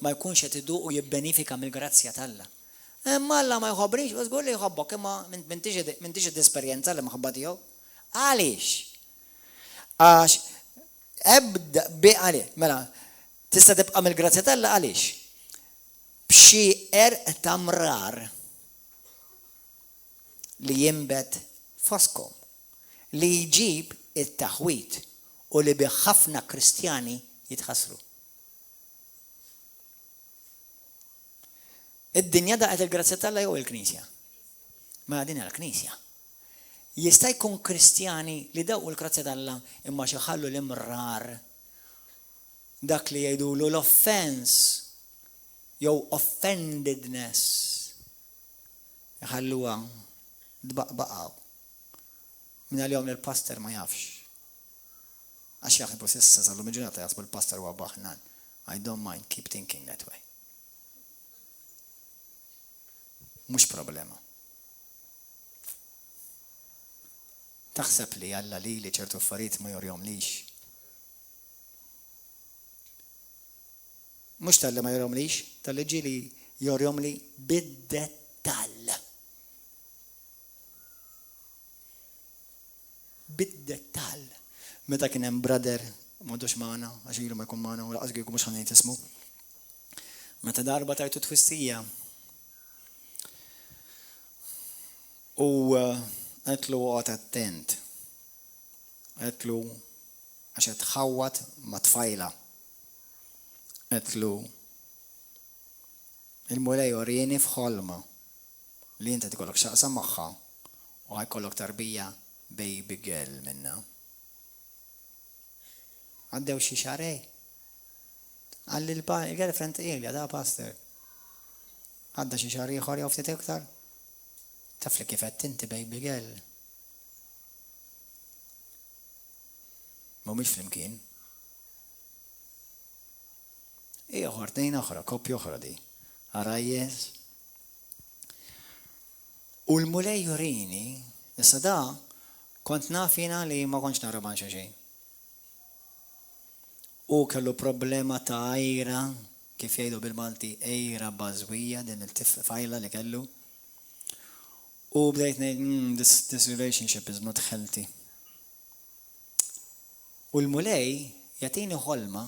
ma jkunx qed iduq u jibbenifika mill-grazzja t'Alla. Imma Alla ma jħobbrix, u żgur li jħobbok, imma m'intix id-esperjenza li maħabba tiegħu. Għaliex? Għax ebda għaliex, mela, tista' tibqa' mill-grazzja t'Alla għaliex? B'xi ta' mrar li jimbet foskom, li jġib it-taħwit u li bi ħafna Kristjani jitħassru. Id-dinja daqet il-grazzja t'Alla jew il-Knisja? Ma din l-Knisja. Jista' jkun Kristjani li dawq il-grazzja t'Alla imma xi ħallu l-imrar dak li jgħidulu l-offense jew offendedness jħalluha dbaqbaqgħu minn għal-jom li l-pastor ma jafx. Għax jaħsbu s'issa sal-lum il-ġurnata jaħsbu l-pastor huwa baħnan. I don't mind, keep thinking that way. Mhux problema. Taħseb li Alla li ċertu affarijiet ma jorjomlix. Mhux tal-li ma jorjomlix, tal-li ġieli jorjomli bid-dettall. Bid-dettall. Meta kien hemm brother m'għadux magħna għax ilu ma jkun magħna u laqas kieku mhux ħanejt ismu. Meta darba tajtu twissija u qedtlu għod attent. Qedtlu għax qed tħawwat ma' tfajla. Qedtlu il-mulej orieni f'ħolma li inti tikollok x'aqsam magħha u ħajkollok tarbija baby girl minna. Għaddew xi xarej. Għalli il-girlfriend ili għadha pastor. Għadda xi xahar ieħor jew ftit iktar. Taf li kif qed inti baby girl. Mhumiex flimkien. Ieħor tnejn oħra, koppja oħra di. Arajjes. U l-mulej jurini, issa da kont naf jiena li ma kontx nara ma' xejn. U kellu problema ta' ajra, kif jgħidu bil-Malti, ajra bażwija din il-fajla li kellu. U bdejt ngħid, this relationship is not healthy. U l-mulej jagħtini ħolma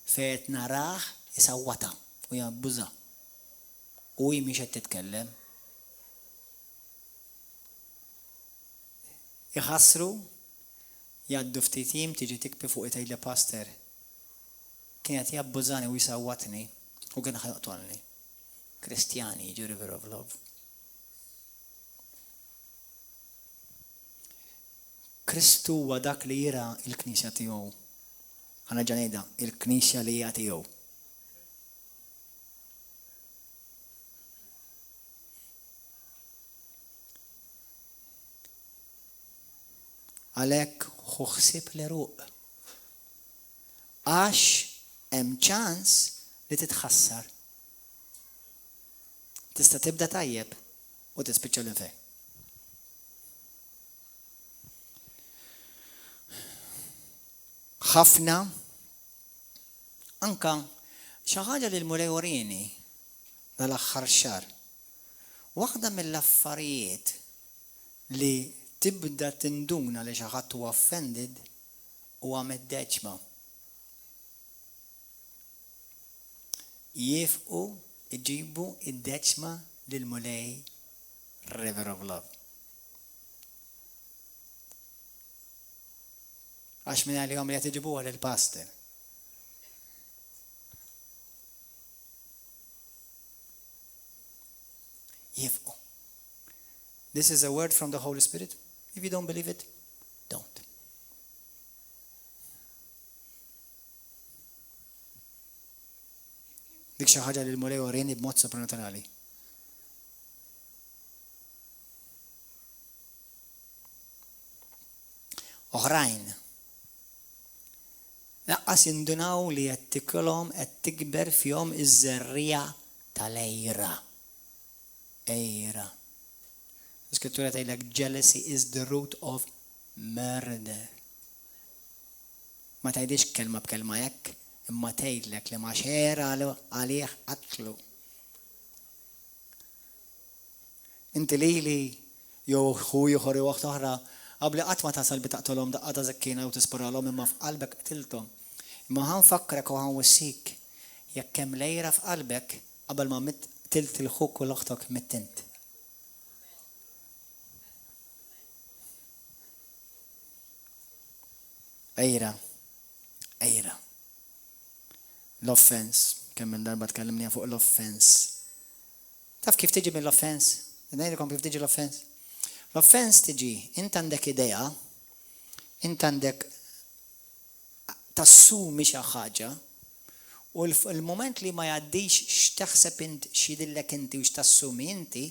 fejn narah isawwata u jabbuża. U hi mhix qed titkellem. Iħassru jgħaddu ftit jiem tiġi tikbi fuq itejla pastor. Kienet jabbużani u jisawwatni u kien ħajqtolni. Kristjani jiġu river of love. Kristu huwa dak li jira il-Knisja tiegħu. Ħana ġanejda, il-Knisja li hija tiegħu. Għalhekk ħu ħsieb l-eruq. Għax hemm ċans li titħassar. Tista' tibda tajjeb u tispiċċa l-infej. Ħafna anka xi ħaġa li l-mulej urini dal-aħħar xahar. Waħda mill-affarijiet li tibda tinduna li xi ħadd huwa offended huwa mid-deċma. Jifqu iġibu id-deċma lill-mulej River of Love. Għax minn għalihom li qed iġibuha lill-pastor. Jifqu. This is a word from the Holy Spirit. If you don't believe it, don't. Dik xi ħaġa li l-mulej urini b'mod sopranaturali. Oħrajn laqqas jindunaw li qed tikolhom qed tikber fihom iż-żerrija tal-ejra. Ejra. L-Iskrittura tgħidlek jealousy is the root of murder. Ma tgħidix kelma b'kelma hekk, imma tgħidlek li ma xera għalih qatlu. Inti lili jew ħuj ieħor jew waħda oħra qabli qatt ma tasal bi taqtolhom daqqa ta' żakkina u tisparalhom imma f'qalbek qtilthom. Imma ħanfakkrek u ħanwissik jekk hemm lejra f'qalbek qabel ma tilt il-ħuk u l-oħtok mittint. Ejra. L-offense. Kemm il-darba tkellimni fuq l-offense. Taf kif tiġi mill-offense? Ngħidilkom kif tiġi l-offense? L-offense tiġi, int għandek idea, int għandek tassumi xi ħaġa U l-moment li ma jaddix x'taħseb int x'jidillek inti u x'tassumi inti,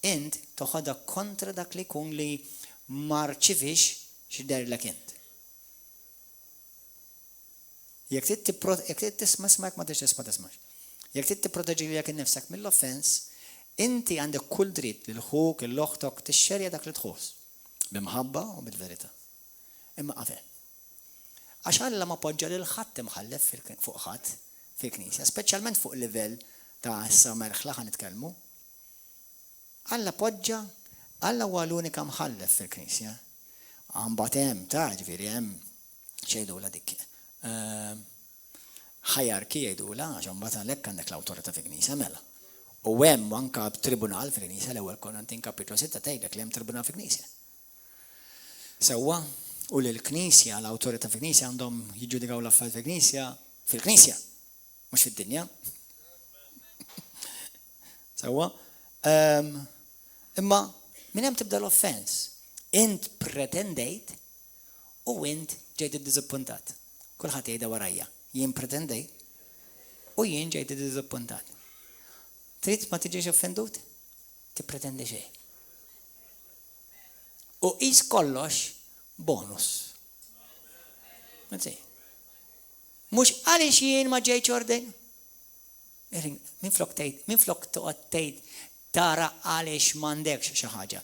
int toħodha kontra dak li jkun li ma rċivix x'derlek int. Jekk trid tisma' smak ma tismax. Jekk trid tipproteġi lilek innifsek mill-offens, inti għandek kull dritt li l-ħuk, l-oħtok tixxerja dak li tħoss. Bimħabba u bil-verità. Imma qabel. Għax Alla ma poġġa lil ħadd imħallef fuq ħadd fil-Knisja, speċjalment fuq livell ta' issa merħla ħan nitkellmu. Alla poġġa, Alla huwa l-unika mħallef fil-Knisja. Mbagħad hemm ġifieri hemm xejdula dik. Ħajarki jgħidula għax mbagħad għalhekk għandek l-awtorità fil-Knisja mela. U hemm anke tribunal fil-Knisja l-ewwel Korintin kapitlu 6 tgħidlek li hemm tribunal fil-Knisja. Sewwa u l-Knisja, l-awtorità fil-Knisja għandhom jiġġudikaw l-affarijiet fil-Knisja, mhux fid-dinja. Sewwa imma minn hemm tibda l-offens. Int pretendejt u int ġejt iddiżappuntat. Kulħadd jgħidha warajja. Jien pretendejt u jien ġejt iddiżappuntat. Trid ma tiġix offendut? Tippretendi xejn. U qis kollox bonus. Mhux għaliex jien ma ġejtx ordin. Minflok toqgħod tgħid tara għaliex m'għandekx xi ħaġa.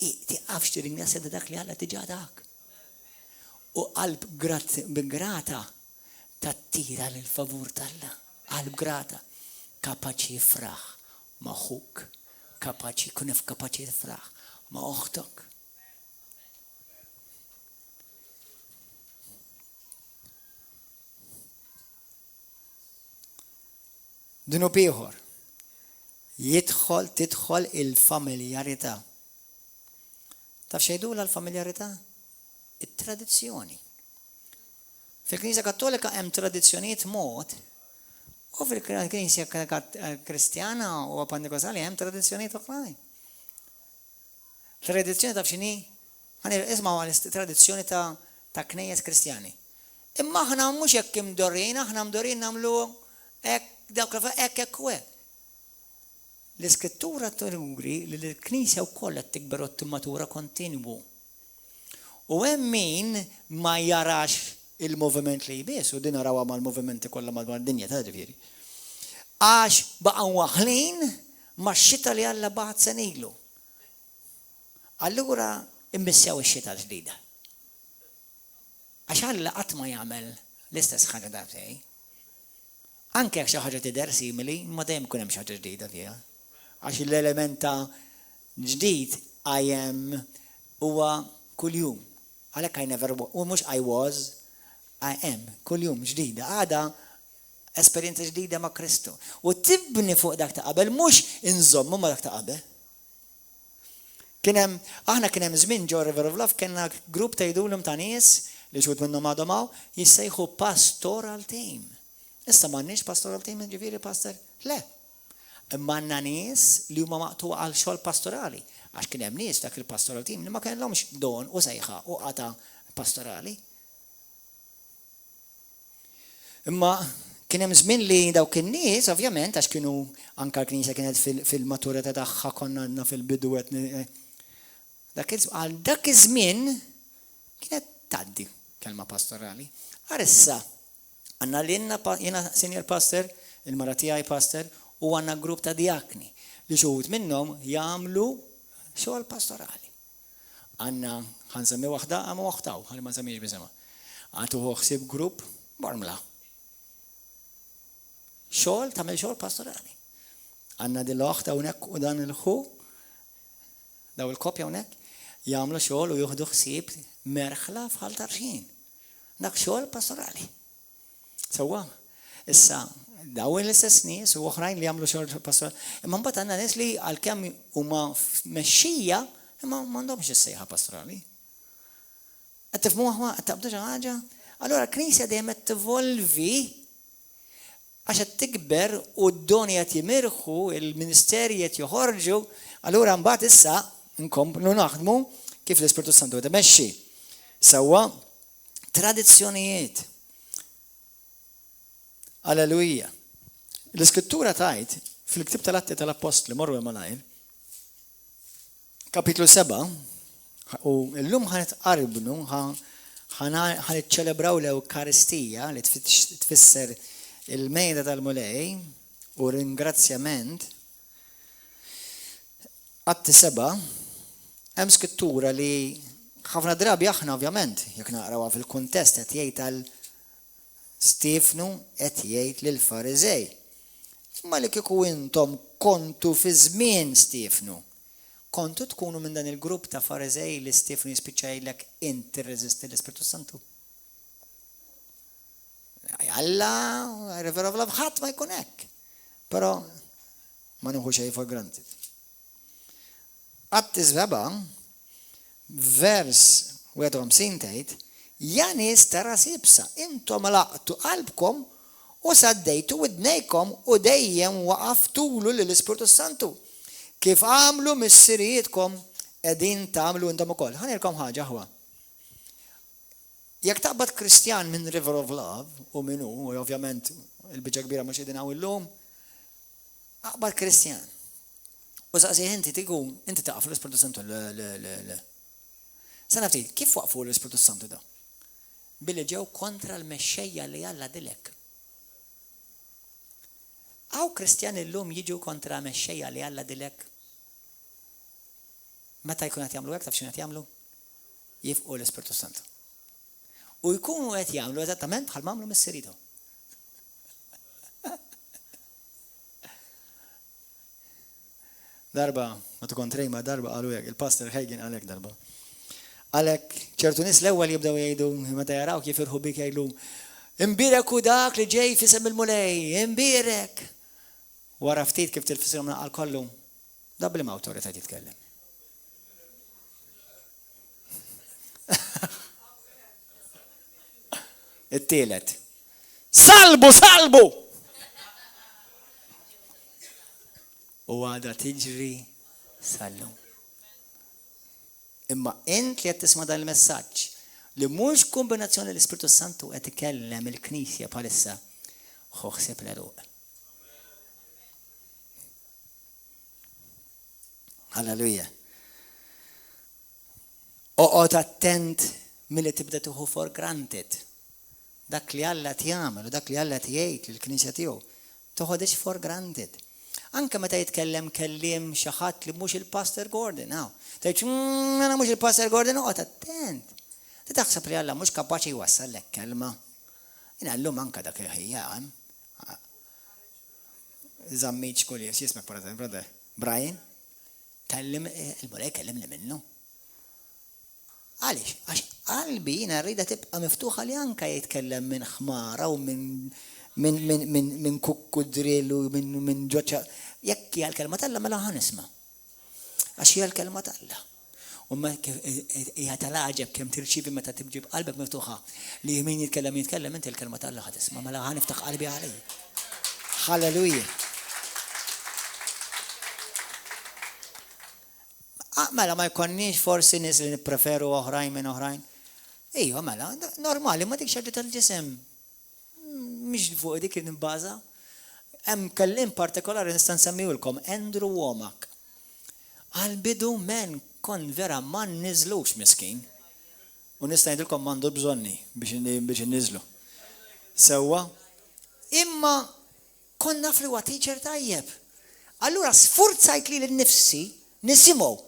Tiqafx tirringrazzja dak li Alla diġà dak. U qalb grata tattira lil favur tal-Alla. Qalb grata. Kapaċi jifraħ ma' ħuk, kapaċi jifraħ ma' oħtok. Dinu ieħor. Tidħol il-familjarità. Taf xejdula l-familjarità? It-tradizzjoni. Fil-Knisja Kattolika hemm tradizzjonijiet mod. U fil-Knisja Kristjana u Pentekostali hemm tradizzjonijiet oħrajn. Tradizzjoni ta' x'inhi? Isma' tradizzjoni ta' knejjes Kristjani. Imma aħna mhux hekk imdorrin, aħna mdorrin nagħmlu hekk u hekk. L-Iskrittura turi li l-Knisja wkoll qed tikber u timmatura kontinwu. U hemm min ma jarax il-moviment li jbiss, u din narawha mal-movimenti kollha madwar dinja ta' ġifieri. Għax baqgħu waħlin max-xita li Alla bagħat se ilu. Allura immissjaw ix-xita ġdida. Għax Alla qatt ma jagħmel l-istess ħaġa darbtej. Anke jekk xi ħaġa tidher simili, ma dejjem ikun hemm xi ħaġa ġdida fiha. Għax l-element ta' ġdid I am huwa kuljum. Għalhekk I never was, u mhux I was, I am, kuljum ġdida. Għada esperjenza ġdida ma' Kristu. U tibni fuq dak ta' qabel, mhux inżommu ma' dak ta' qabel. Aħna kien hemm żmien ġo River of Love, kellna grupp ta' jgħidulhom ta' nies li xud minnhom għadhom hawn jissejħu pastoral team. Issa m'għandniex pastoral team ġifieri pastor? Le. Imma għandna nies li huma maqtuwa għal xogħol pastorali. Għax kien hemm nies dak il-pastoral team li ma kellhomx don u sejħa u qata pastorali. Imma kien hemm żmien li dawk in-nies ovvjament għax kienu anke l-Knisja kienet fil-maturità tagħha konna għandna fil-bidu għal dak iż-żmien kienet tgħaddi kelma pastorali. Issa għandna jiena senior pastor, il-mara tiegħi pastor u għandna grupp ta' diakni li xuħud minnhom jagħmlu xogħol pastorali. Għandna ħansemmi waħda għamu waħtaw, ħalli ma nsemmix bisemha. Għatu ħsieb grupp Barmla. Tagħmel xogħol pastorali. Għandna din l-oħta hawnhekk u dan il-ħu daw il-kopja hawnhekk jagħmlu xogħol u jieħdu ħsieb merħla f'ħal tarxin. Dak xogħol pastorali. Sewwa, issa daw l-istess nies u oħrajn li jagħmlu xogħol pastorali. Imma mbagħad għandna nies li għalkemm huma mexxija imma m'għandhomx is-sejħa pastorali. Qed tifhmuha qed taqbdu xi ħaġa? Allura l-Knisja dejjem qed tivolvi għax qed tikber u d-doni qed jimirħu, il-ministerji qed joħorġu, allura mbagħad issa nkomplu naħdmu kif l-Ispirtu Santu qed imexxi. Sewwa tradizzjonijiet. Alleluja. L-iskrittura tajt fil-ktib tal-Atti tal-Apostli morru malajr, kapitlu 7, u l-lum ħanet qarbnu ħanet ċelebraw l-Eukaristija li tfisser il-mejda tal-mulej u ringrazzjament. Atti 7, hemm skrittura li ħafna drabi aħna ovvjament, jekk naqrawha fil-kuntest qed jgħid għal Stefnu qed jgħid lil Farizej. Imma li kieku intom kontu fi żmien Stefnu, kontu tkunu minn dan il-grupp ta' Farizej li Stefnu jispiċċa jgħidlek inti rreżisti l-Ispiritu Santu. Alla, Rivera Vlav ħadd ma jkun hekk. Però ma nieħu xejn for granted. Atti 7, vers 51 tgħid, ja nies tara sibsa, intom laqtu qalbkom u saddejtu widnejkom u dejjem waqaftulu lill-Ispiritu Santu. Kif għamlu missirietkom qegħdin tagħmlu intom ukoll. Ħanilkom ħaġa ħwa. Jekk taqbad Kristjan minn River of Love u minnu, u ovvjament il-biċċa kbira mhux qegħdin hawn illum, aqbad Kristjan. U saqsih inti tkun, inti taqaf l-Ispiritu Santu le. Sa naftit, kif waqfu l-Ispiritu Santu da? Billi ġew kontra l-mexxejja li Alla dilek. Għaw Kristjani l-lum jiġu kontra mexxejja li Alla dilek. Meta jkun qed jagħmlu hekk taf x'inhu qed jagħmlu? Jifqu l-Ispiritu Santu. U jkunu qed jagħmlu eżattament bħal m'għamlu mis-siritu. Darba, ma tkun trejma darba qalu hekk, il-Pastor Hagen għalek darba. Għalek ċertu nies l-ewwel jibdew jgħidu meta jaraw kif irħu bik jgħidu imbirek u dak li ġej fisem il-mulej, imbirek. Wara ftit kif tilfishom naqal kollu, dabli ma' awtorità jitkellem. It-tielet. Salbu! U għada tiġri sallu. Imma int li qed tisma' dan il-messaġġ li mhux kombinazzjoni l-Ispiritu Santu qed ikellem il-Knisja bħalissa ħoħseb l-eruq. Halleluja. Oqgħod attent milli tibda tieħu for granted. Dak li Alla tjagħmel u dak li Alla tgħid lill-Knisja tiegħu toħodx for granted. Anke meta jitkellem kelliem xi ħadd li mhux il-Pastor Gordon, tgħid ana mhux il-Pastor Gordon, oqgħod attent. Taħseb li Alla mhux kapaċi jwassallek kelma. Jiena llum anke dak il-ħejja żammiġ kull jismek brother Brian, kellim il-mulej kellimni minnu. Għaliex, għax qalbi jiena rrida tibqa' miftuħa li anke jitkellem minn ħmara u minn kukkudrill u minn ġoċċa. Jekk hija l-kelma Alla mela ħanisma'. Għax hija l-kelma Alla. U hija tal-għaġeb kemm tirċievi meta tibġib qalbek miftuħa li min jitkellem inti l-kelma Alla ħatisma' mela ħaniftaħ qalbi għalih. Halleluja. Mela ma jkonniex forsi nies li nippreferu oħrajn minn oħrajn. Ejja mela, normali ma dik xorti tal-ġisem. Mhix fuq dik li nibbaża. Hemm kelliem partikolari nista' nsemmihulkom Andrew Womack. Għal-bidu men kon vera ma nniżlux miskin. U nista' ngħidilkom m'għandu bżonni biex inniżlu. Sewwa. Imma konna fl huwa teacher tajjeb. Allura sfurzajt li l-nifsi nisimgħu.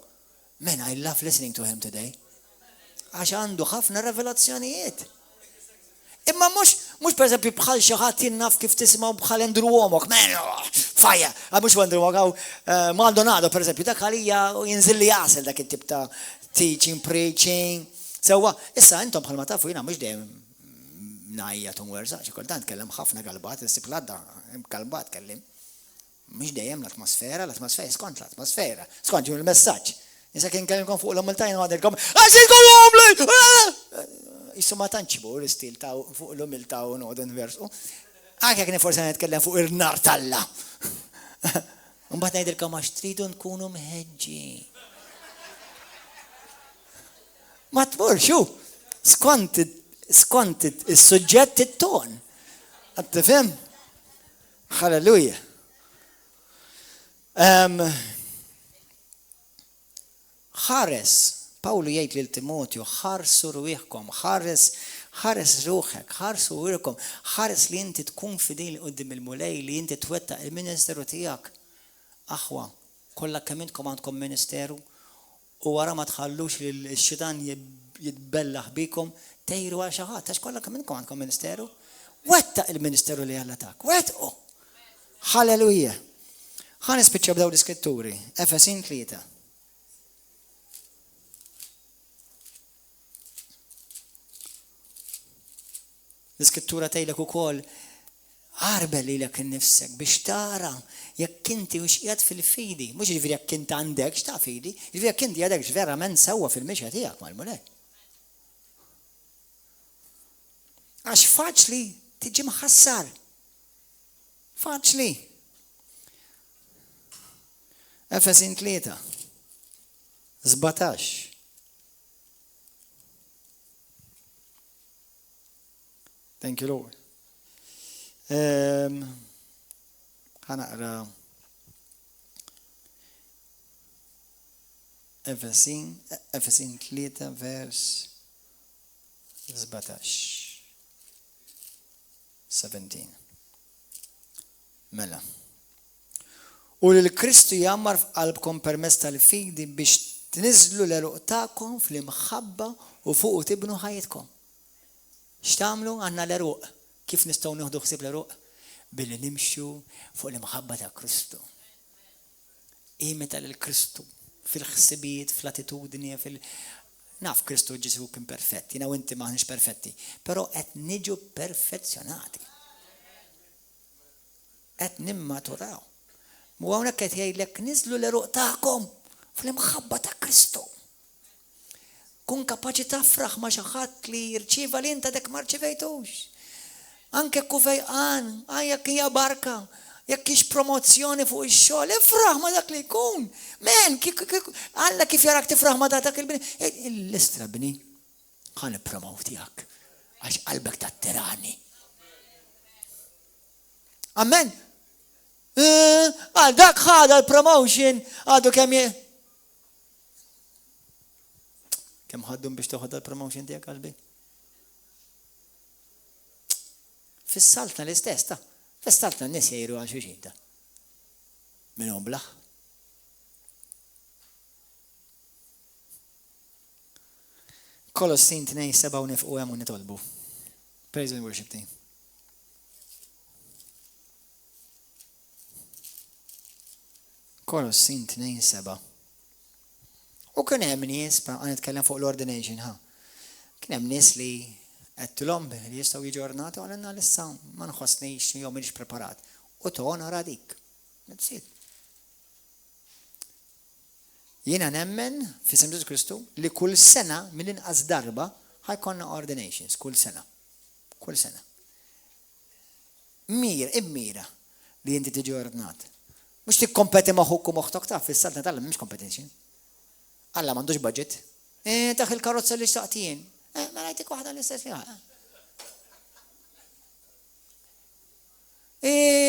Man, I love listening to him today. Għax għandu ħafna revelazzjonijiet. Imma mhux pereżempju bħal xi ħadd jinnaf kif tisimgħu bħal Andrew Womack. Man, fajja. Mhux Andrew Womack Maldonado pereżempju dak għalija jinżil li jasel dak it-tip ta' teaching, preaching. Sewwa, issa intom bħalma tafu jiena mhux dejjem ngħajjat u wersa, xi kultant kellem ħafna galbat, issib ladda galbat kellim. Mhux dejjem l-atmosfera skont l-atmosfera, skont ġim il-messaġġ. Nisa kien kellimkom fuq l-umiltajn għadilkom, għaxilkom l-umli! Issu ma tanċibu l-istil ta' fuq l-umilta u noqdu nversu. Għak jek forse nitkellem fuq il-nar talla. Mbagħad ngħidilkom għax tridu nkunu mħeġġi. Ma tmurxu, skont is-suġġett it-ton. Għattifhem? Halleluja. ħares, Pawlu jgħid lil Timotju, ħarsu ruħkom, ħares ruħek, ħarsu ruħkom, ħares li inti tkun fidel qudiem il-mulej li inti twettaq il-ministeru tiegħek. Aħwa, kollha kemm intkom għandkom ministeru u wara ma tħallux li x-xitan jitbellaħ bikom tejru għal xi ħadd għax kollha kemm intkom għandkom ministeru. Wettaq il-ministeru li Alla tak. Wettqu. Halleluja. Ħa nispiċċa b'dawn l-iskritturi. Efesin 3. L-iskrittura tgħidlek ukoll ħarbel lilek innifsek biex tara jekk inti u x'qiegħed fil-fidi, mhux jiġifieri jekk inti għandek x'ta' fidi, jiġifieri jekk inti għadek verament sewwa fil-mixja tiegħek mal-mulej. Għax faċli tiġi mħassar. Faċli. Efesin 3. 17. Thank you, Lord. ħanaqra Efesin 3 vers 17. Mela. U l-Kristu jammar f'qalbkom permezz tal-fidi biex tniżlu l-eruq tagħkom fl-imħabba u fuq tibnu ħajjitkom. X'tagħmlu għandna l-eruq? Kif nistgħu nieħdu ħsieb l-eruq? Billi nimxu fuq l-imħabba ta' Kristu. Imita lill-Kristu fil-ħsibiet, fl-attitudni, naf Kristu Ġesu kien perfett, jiena u inti maħniex perfetti, però qed niġu perfezzjonati. Qed nimmaturaw. Mu hawnhekk qed jgħidlek niżlu l-eruq tagħkom fl-imħabba ta' Kristu. Kun kapaċi tafraħ ma' xi ħadd li jirċieva li inta dek ma rċivejtux. Anke kufejqan, jekk hija barka, jekk hix promozzjoni fuq ix-xogħol, ifraħ ma' dak li jkun. Men, Alla kif jarak tifraħ ma' dak il-bini. L-istra bini, ħa nippromow tiegħek għax qalbek tattirani. Amen. Għal dak ħada l-promotion għadu kemm ħaddum biex toħod l-promotion tiegħek qalbi? Fis-saltna l-istess ta' fis-saltna n-nies jgħidu għal xulxin ta' minnhom blaħ. Kolossin 2:7 u nifqu hemm u nitolbu. Praise and worship team. Kolossin 2:7. U kien hemm nies, għan nitkellem fuq l-ordination, kien hemm nies li għedtilhom li jistgħu jiġu ordinati u għalenna l'issa ma nħossnix jew m'iniex preparat. U tonora dik. Jiena nemmen f'isem Ġesu Kristu li kull sena mill-inqas darba ħajkonna ordinations, kull sena. Kull sena. Immira li inti tiġi ordinat. Mhux tikkompeti maħuk u moħħtok taf fis-saltna tal mhux competition. Alla m'għandux budget. Taħ il-karozza li xtaqtien. Ma ngħidlek waħda l-istess fiha.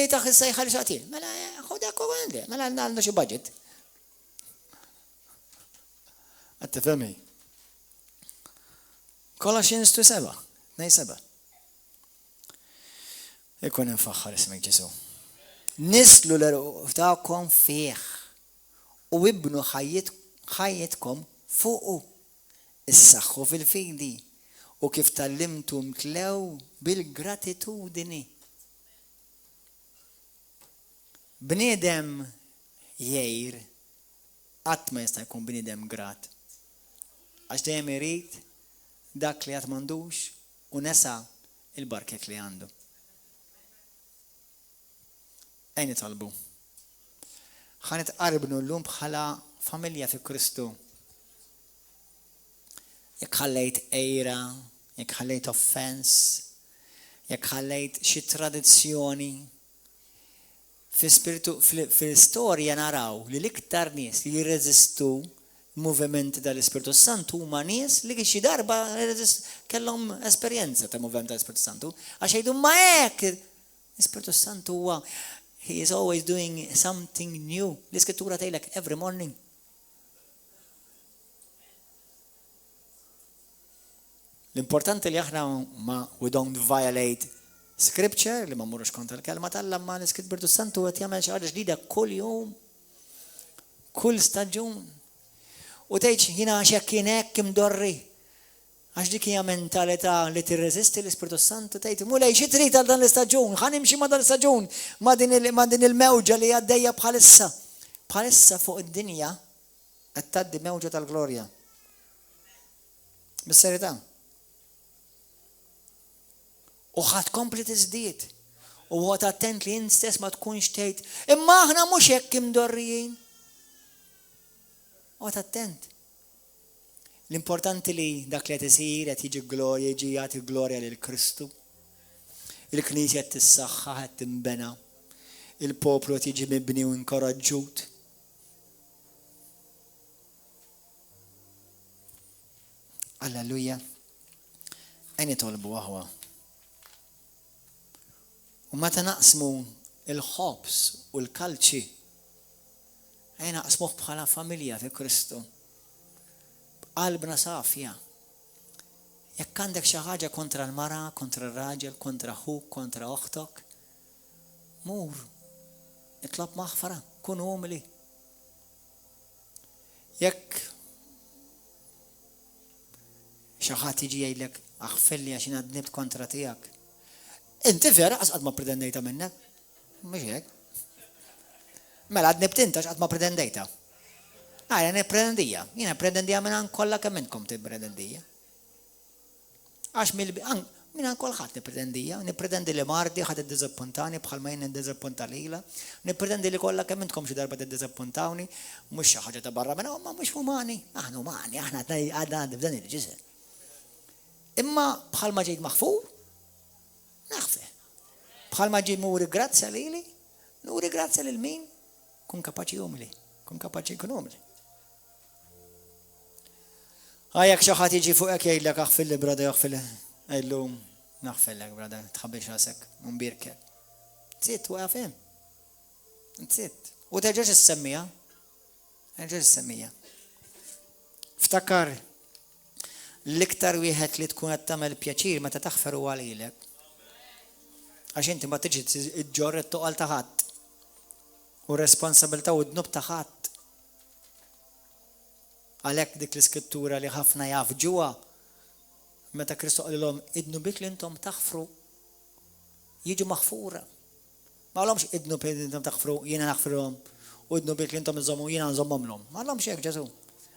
Taħ is-sejħa li xtaqtien. Mela ħodek u għandi, mela għandna xi budget. Qed tifhemni. Colossians 2:7. Ikun infaħħar ismek Ġesu. Nislu l-eruq tagħkom fih u ibnu ħajjitkom fuqu. Issaħħu fil-fidi u kif tallimtu mtlew bil-gratitudini. Bniedem jgħir qatt ma jista' jkun bniedem grat. Għax dejjem irid dak li qatt m'għandux u nesa il-barket li għandu. Ejn nitolbu. Ħa nitqarbnu llum bħala familja fi Kristu. Jekk ħallejt ejra, jekk ħallejt offense, jekk ħallejt xi tradizzjoni, fil-istorja naraw li l-iktar nies li jirreżistu movimenti tal-Ispiritu Santu huma nies li xi darba kellhom esperjenza ta' moviment tal-Ispiritu Santu, għax jgħidu ma hekk l-Ispiritu Santu huwa He is always doing something new. L-iskrittura tgħidlek every morning. L-importanti li aħna we don't violate scripture, li ma mmurrux kontra l-kelma tal-Alla, ma l-Ispirtu Santu qed jagħmel xi ħaġa ġdida kull jum, kull staġun. U tgħid jiena għax jekk kien hekk imdorri. Għax dik hija mentalità li tirreżisti l-Ispirtu Santu tgħid mulej xi trid għal dan l-istaġun, ħa nimxi ma' dan l-istaġun ma' din il-mewġa li għaddejja bħalissa. Bħalissa fuq id-dinja qed tgħaddi mewġa tal-glorja. Bis-serjetà. U ħadd kompli tiżdied. U għad attent li jien stess ma tkunx tgħid, imma aħna mhux hekk imdorrijin. Għad attent. L-importanti li dak li qed isir qed jiġi glorja, jiġi jagħti glorja lil Kristu. Il-Knisja qed tissaħħa, qed tinbena. Il-poplu qed jiġi mibni u inkoraġġut. Alleluja. Għajn itolbu aħwa. U meta naqsmu il-ħobs u l-kalċi, għajn naqsmuh bħala familja fi Kristu. Qalbna safja. Jekk għandek xi ħaġa kontra l-mara, kontra r-raġel, kontra ħuk, kontra oħtok, mur, itlob maħfara, kun umli. Jekk xi ħadd jiġi jgħidlek aħfilli għax jiena dnibt kontra tiegħek. Inti vera għas għad ma pretendejta minnek. Mux jek. Mela għad nibtinta għad ma pretendejta. Jena pretendija. Jena pretendija minna kolla kemm minnkom t-pretendija. Għax minna kolħat nipretendija. Nipretendi li mardi ħad id-dizappuntani bħal ma jena id-dizappunta lila. Nipretendi li kolla kemm minnkom xi darba t-dizappuntani. Mux xaħġa ta' barra minna, ma mux umani. Aħna umani, aħna għadna f'dan il-ġisem. Imma bħal ma ġejt maħfur, naħfe. Bħal ma ġi muri grazzja lili, nuri grazzja lil min, kun kapaċi umli, kun kapaċi kun umli. Għajak xaħat jiġi fuqek jgħidlek aħfilli brada jaħfilli, għajdlum, naħfillek brada, tħabbix rasek, unbirkek. Nsitt, u għafem. Nsitt. U terġax s-semmija. Terġax s-semmija. Ftakar, l-iktar wieħed li tkun qed tagħmel pjaċir meta taħfer huwa lilek. Għax inti ma tiġi ġorr it-toqal ta' ħadd. U responsabilità u d-dnub ta' ħadd. Għalhekk dik l-iskrittura li ħafna jafġuha meta Kristu qalilhom id-dnubik li intom taħfru jiġu maħfura. Ma għalhomx id-dnub li intom taħfru jiena naħfruhom u id-dnubik li intom iżommhom jiena nżommhomlhom. Ma għalhomx hekk Ġesu.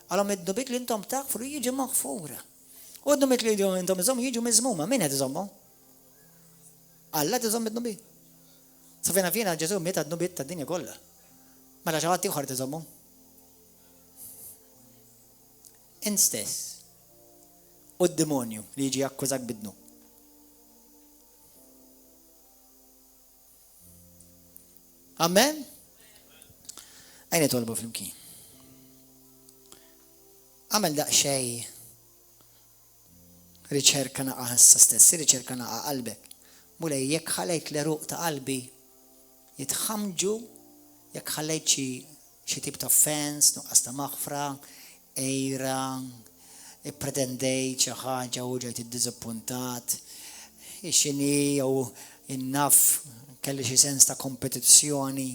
Għalhom id-dnubik li intom taħfru jiġu maħfura. U id-dnubik li intom iżommhom jiġu miżmuma. Min qed iżommhom? Alla tiżomm id-nubiet. Safina fina Ġesu mieta d-nubiet tad-dinja kollha. Mela xi ħadd ieħor tiżommhom. Instess. U d-demonju li jiġi jakkużak bid-dnub. Amen? Għajn itolbu flimkien. Għamel daqsxejn riċerka naqa' issa stess, riċerka naqa' qalbek. Mulej, jekk ħallejt l-eruq ta' qalbi jitħamġu, jekk ħallejt xi tip ta' offense, nuqqas ta' maħfra, ejra, ippretendejt xi ħaġa u ġejt iddizappuntat, ixini jew innaf kelli xi sens ta' kompetizzjoni,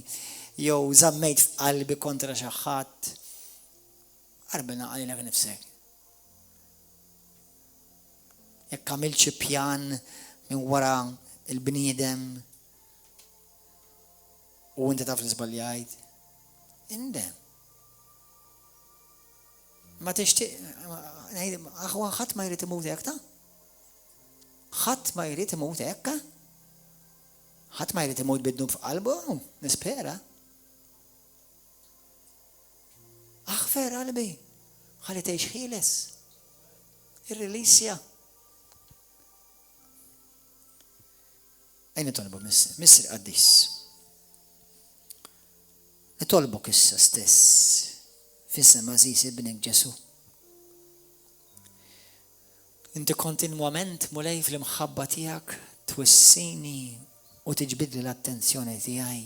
jew żammejt f'qalbi kontra xi ħadd. Arbena għalilek nifsek. Jekk għamilt xi pjan minn wara il-bniedem u inti taf li żbaljajt. Indem. Ma tixtieq aħwa ħadd ma jrid imut hekk ta'? Ħadd ma jrid imut hekk? Ħadd ma jrid imut bid-dnub f'qalbu? Nispera. Aħfer qalbi. Ħalli tgħix ħieles. Ir-rilisja. Għajn nitolbu Missri Qaddis. Nitolbok issa stess f'isem Aziz ibnek Ġesu. Inti kontinwament mulej fl-imħabba tiegħek twissini u tiġbidli l-attenzjoni tiegħi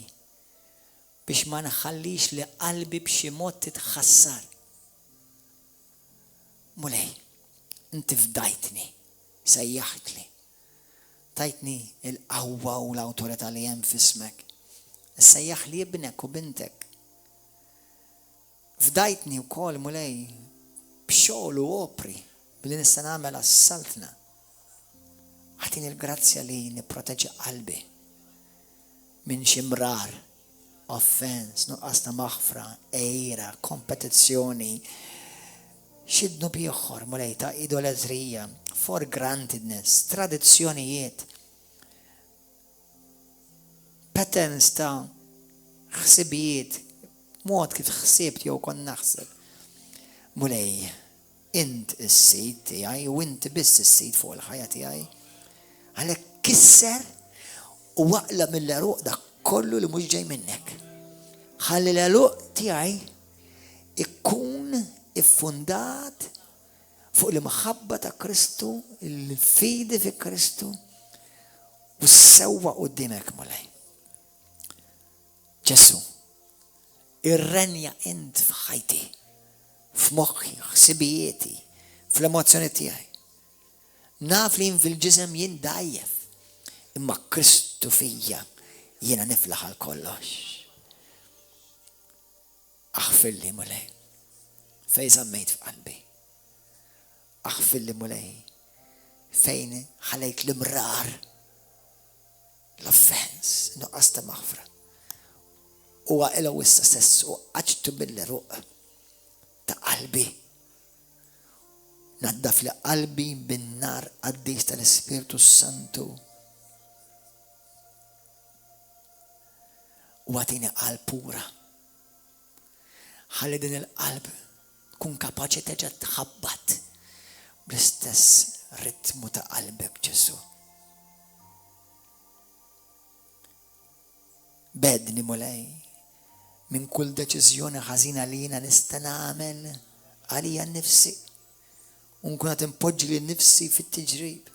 biex ma nħallix li qalbi b'xi mod titħassar. Mulej, inti fdajtni, sejjaħtli, tajtni il-qawwa u l-awtorità li hemm fismek. Sejjaħ li ibnek u bintek. Fdajtni wkoll mulej b'xogħol u opri billi nista' nagħmel assaltna. Għatini l-grazzja li nipproteġi qalbi minn ximrar, offense, nuqqas ta' maħfra, ejra, kompetizzjoni, xidnu bieħor mulej ta' idoletrija, for grantedness, tradizzjonijiet, patterns ta' ħsibijiet, mod kif ħsibt jew kon naħseb. Mulej, int is-sid tiegħi u int biss is-sid fuq il-ħajja tiegħi. Għalhekk kisser u waqla mill-għeruq dak kollu li mhux ġej minnek. Ħalli l-għeruq tiegħi ikkun iffundat fuq l-imħabba ta' Kristu, il-fidi fi Kristu u s-sewwa qudiemek mulej. Ġesu, irrenja int f'ħajti, f'moħħi, f'sibijieti, fl-emozzjoni tiegħi. Naf li fil-ġisem jien dajjef, imma Kristu fija jiena niflaħ għal kollox. Aħfilli mulej, fejn żammejt f'qalbi. Aħfilli mulej, fejn ħalejt l-imrar, l-offens, nuqqas ta' maħfra. U għaqila u issa stess u għaġtu bil-ruq ta' qalbi. Naddaf li qalbi bin-nar għaddis tal-Ispiritu Santu. U għatini qalb pura. Ħalli din il-qalb kun kapaċi teġa tħabbat bl-istess ritmu ta' qalbek Ġesu. Bedni mulej minn kull deċiżjoni ħażina li jiena nista' nagħmel għalija nnifsi u nkun qed impoġġi lil nifsi fit-tiġrib.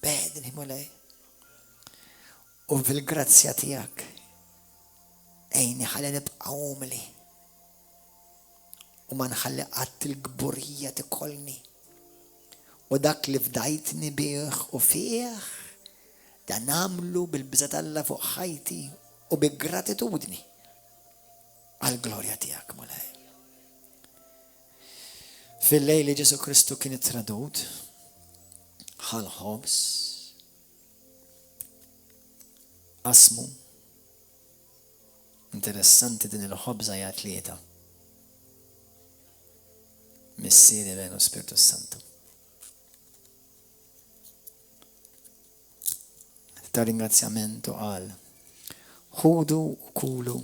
Bedni mulej. U bil-grazzja tiegħek ejni ħalli nibqa' umli u ma nħalli qatt il-gburija tikolni. U dak li fdajtni bih u fih dan nagħmlu bil-biża' Alla fuq ħajti u bi-gratitudni għal-glorja tiegħek mulej. Fil-lejl li Ġesu Kristu kien ittradut ħal ħobs qasmu. Interessanti din il-ħobża hija tlieta. Missieri bejn Spiritu Santu. Ta' ringrazzjamentu qal ħudu u kulu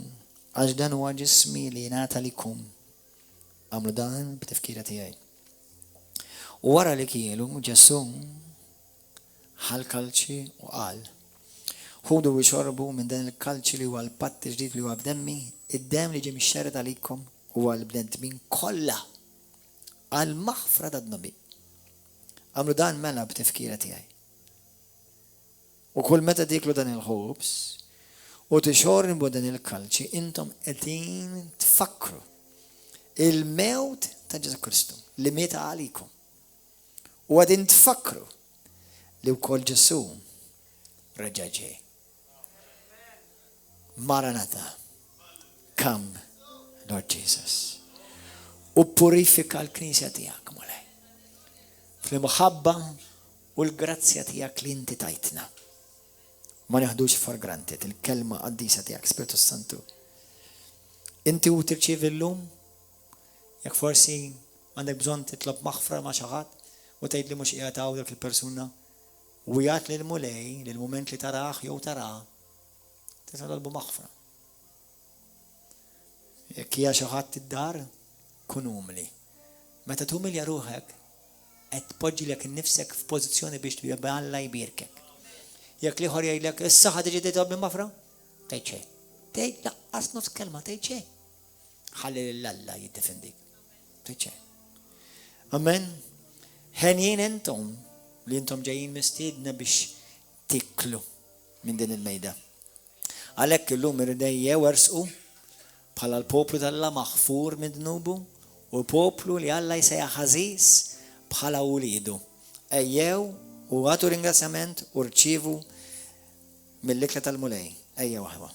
għax dan huwa ġismi li jingħata likum. Għamlu dan b'tifkira tiegħi. U wara li kielu Ġesu ħal-kalċi u qal ħudu u xorbu minn dan il-kalċi li huwa l-patt ġdid li huwa f'demmi, id-dem li ġie mixxerret għalikom huwa l-bnedmin kollha għal-maħfra tad-nobi. Għamlu dan mela b'tifkira tiegħi. U kull meta tiklu dan il-ħobs u tixorbu dan il-kalċi, intom qegħdin tfakru il-mewt ta' Ġesu Kristu li mieta għalikom. U għedin tfakru li wkoll Ġesu reġa' ġej. Maranatha, come Lord Jesus. U purifika l-Knisja tiegħek mulej. Fl-imħabba u l-grazzja tiegħek li inti tajtna. Ma neħdux for granted il-kelma qaddisa tiegħek Spiritu Santu. Inti u tirċievi llum jekk forsi għandek bżonn titlob maħfra ma' xi ħadd u tgħid li mhux qiegħed hawn dak il-persuna u jgħid lil mulej li l-mument li taraħ jew taraha titolbu maħfra. Jekk hija xi ħadd id-dar kun umli. Meta tumilja ruħek qed tpoġġilek innifsek f'pożizzjoni biex tibqa' Alla jbierkek. Jekk liħor jgħidlek issa ħad tiġi titolbi maħfra, tgħid xejn. Tgħid laqqas nofs kelma tgħid xejn. Ħalli l-Alla jiddefendik. Tgħid xejn. Amen. Ħenjin intom li intom ġejjin mistiedna biex tiklu minn din il-mejda. Għalhekk illum iridej jewersqu bħala l-poplu tal-Alla maħfur minn dnubu u poplu li Alla jsejjaħ ħażiż bħala wulidu. Ejjew u għatu ringrazzjament u rċivu mill-ikla tal-mulej. Ejjew waħda.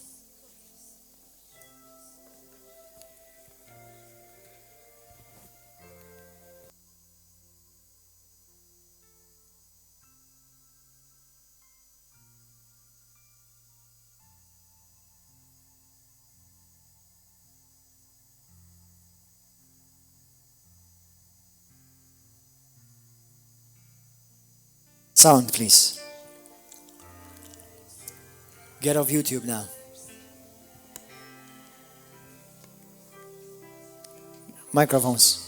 Sound, please. Get off YouTube now. Microphones.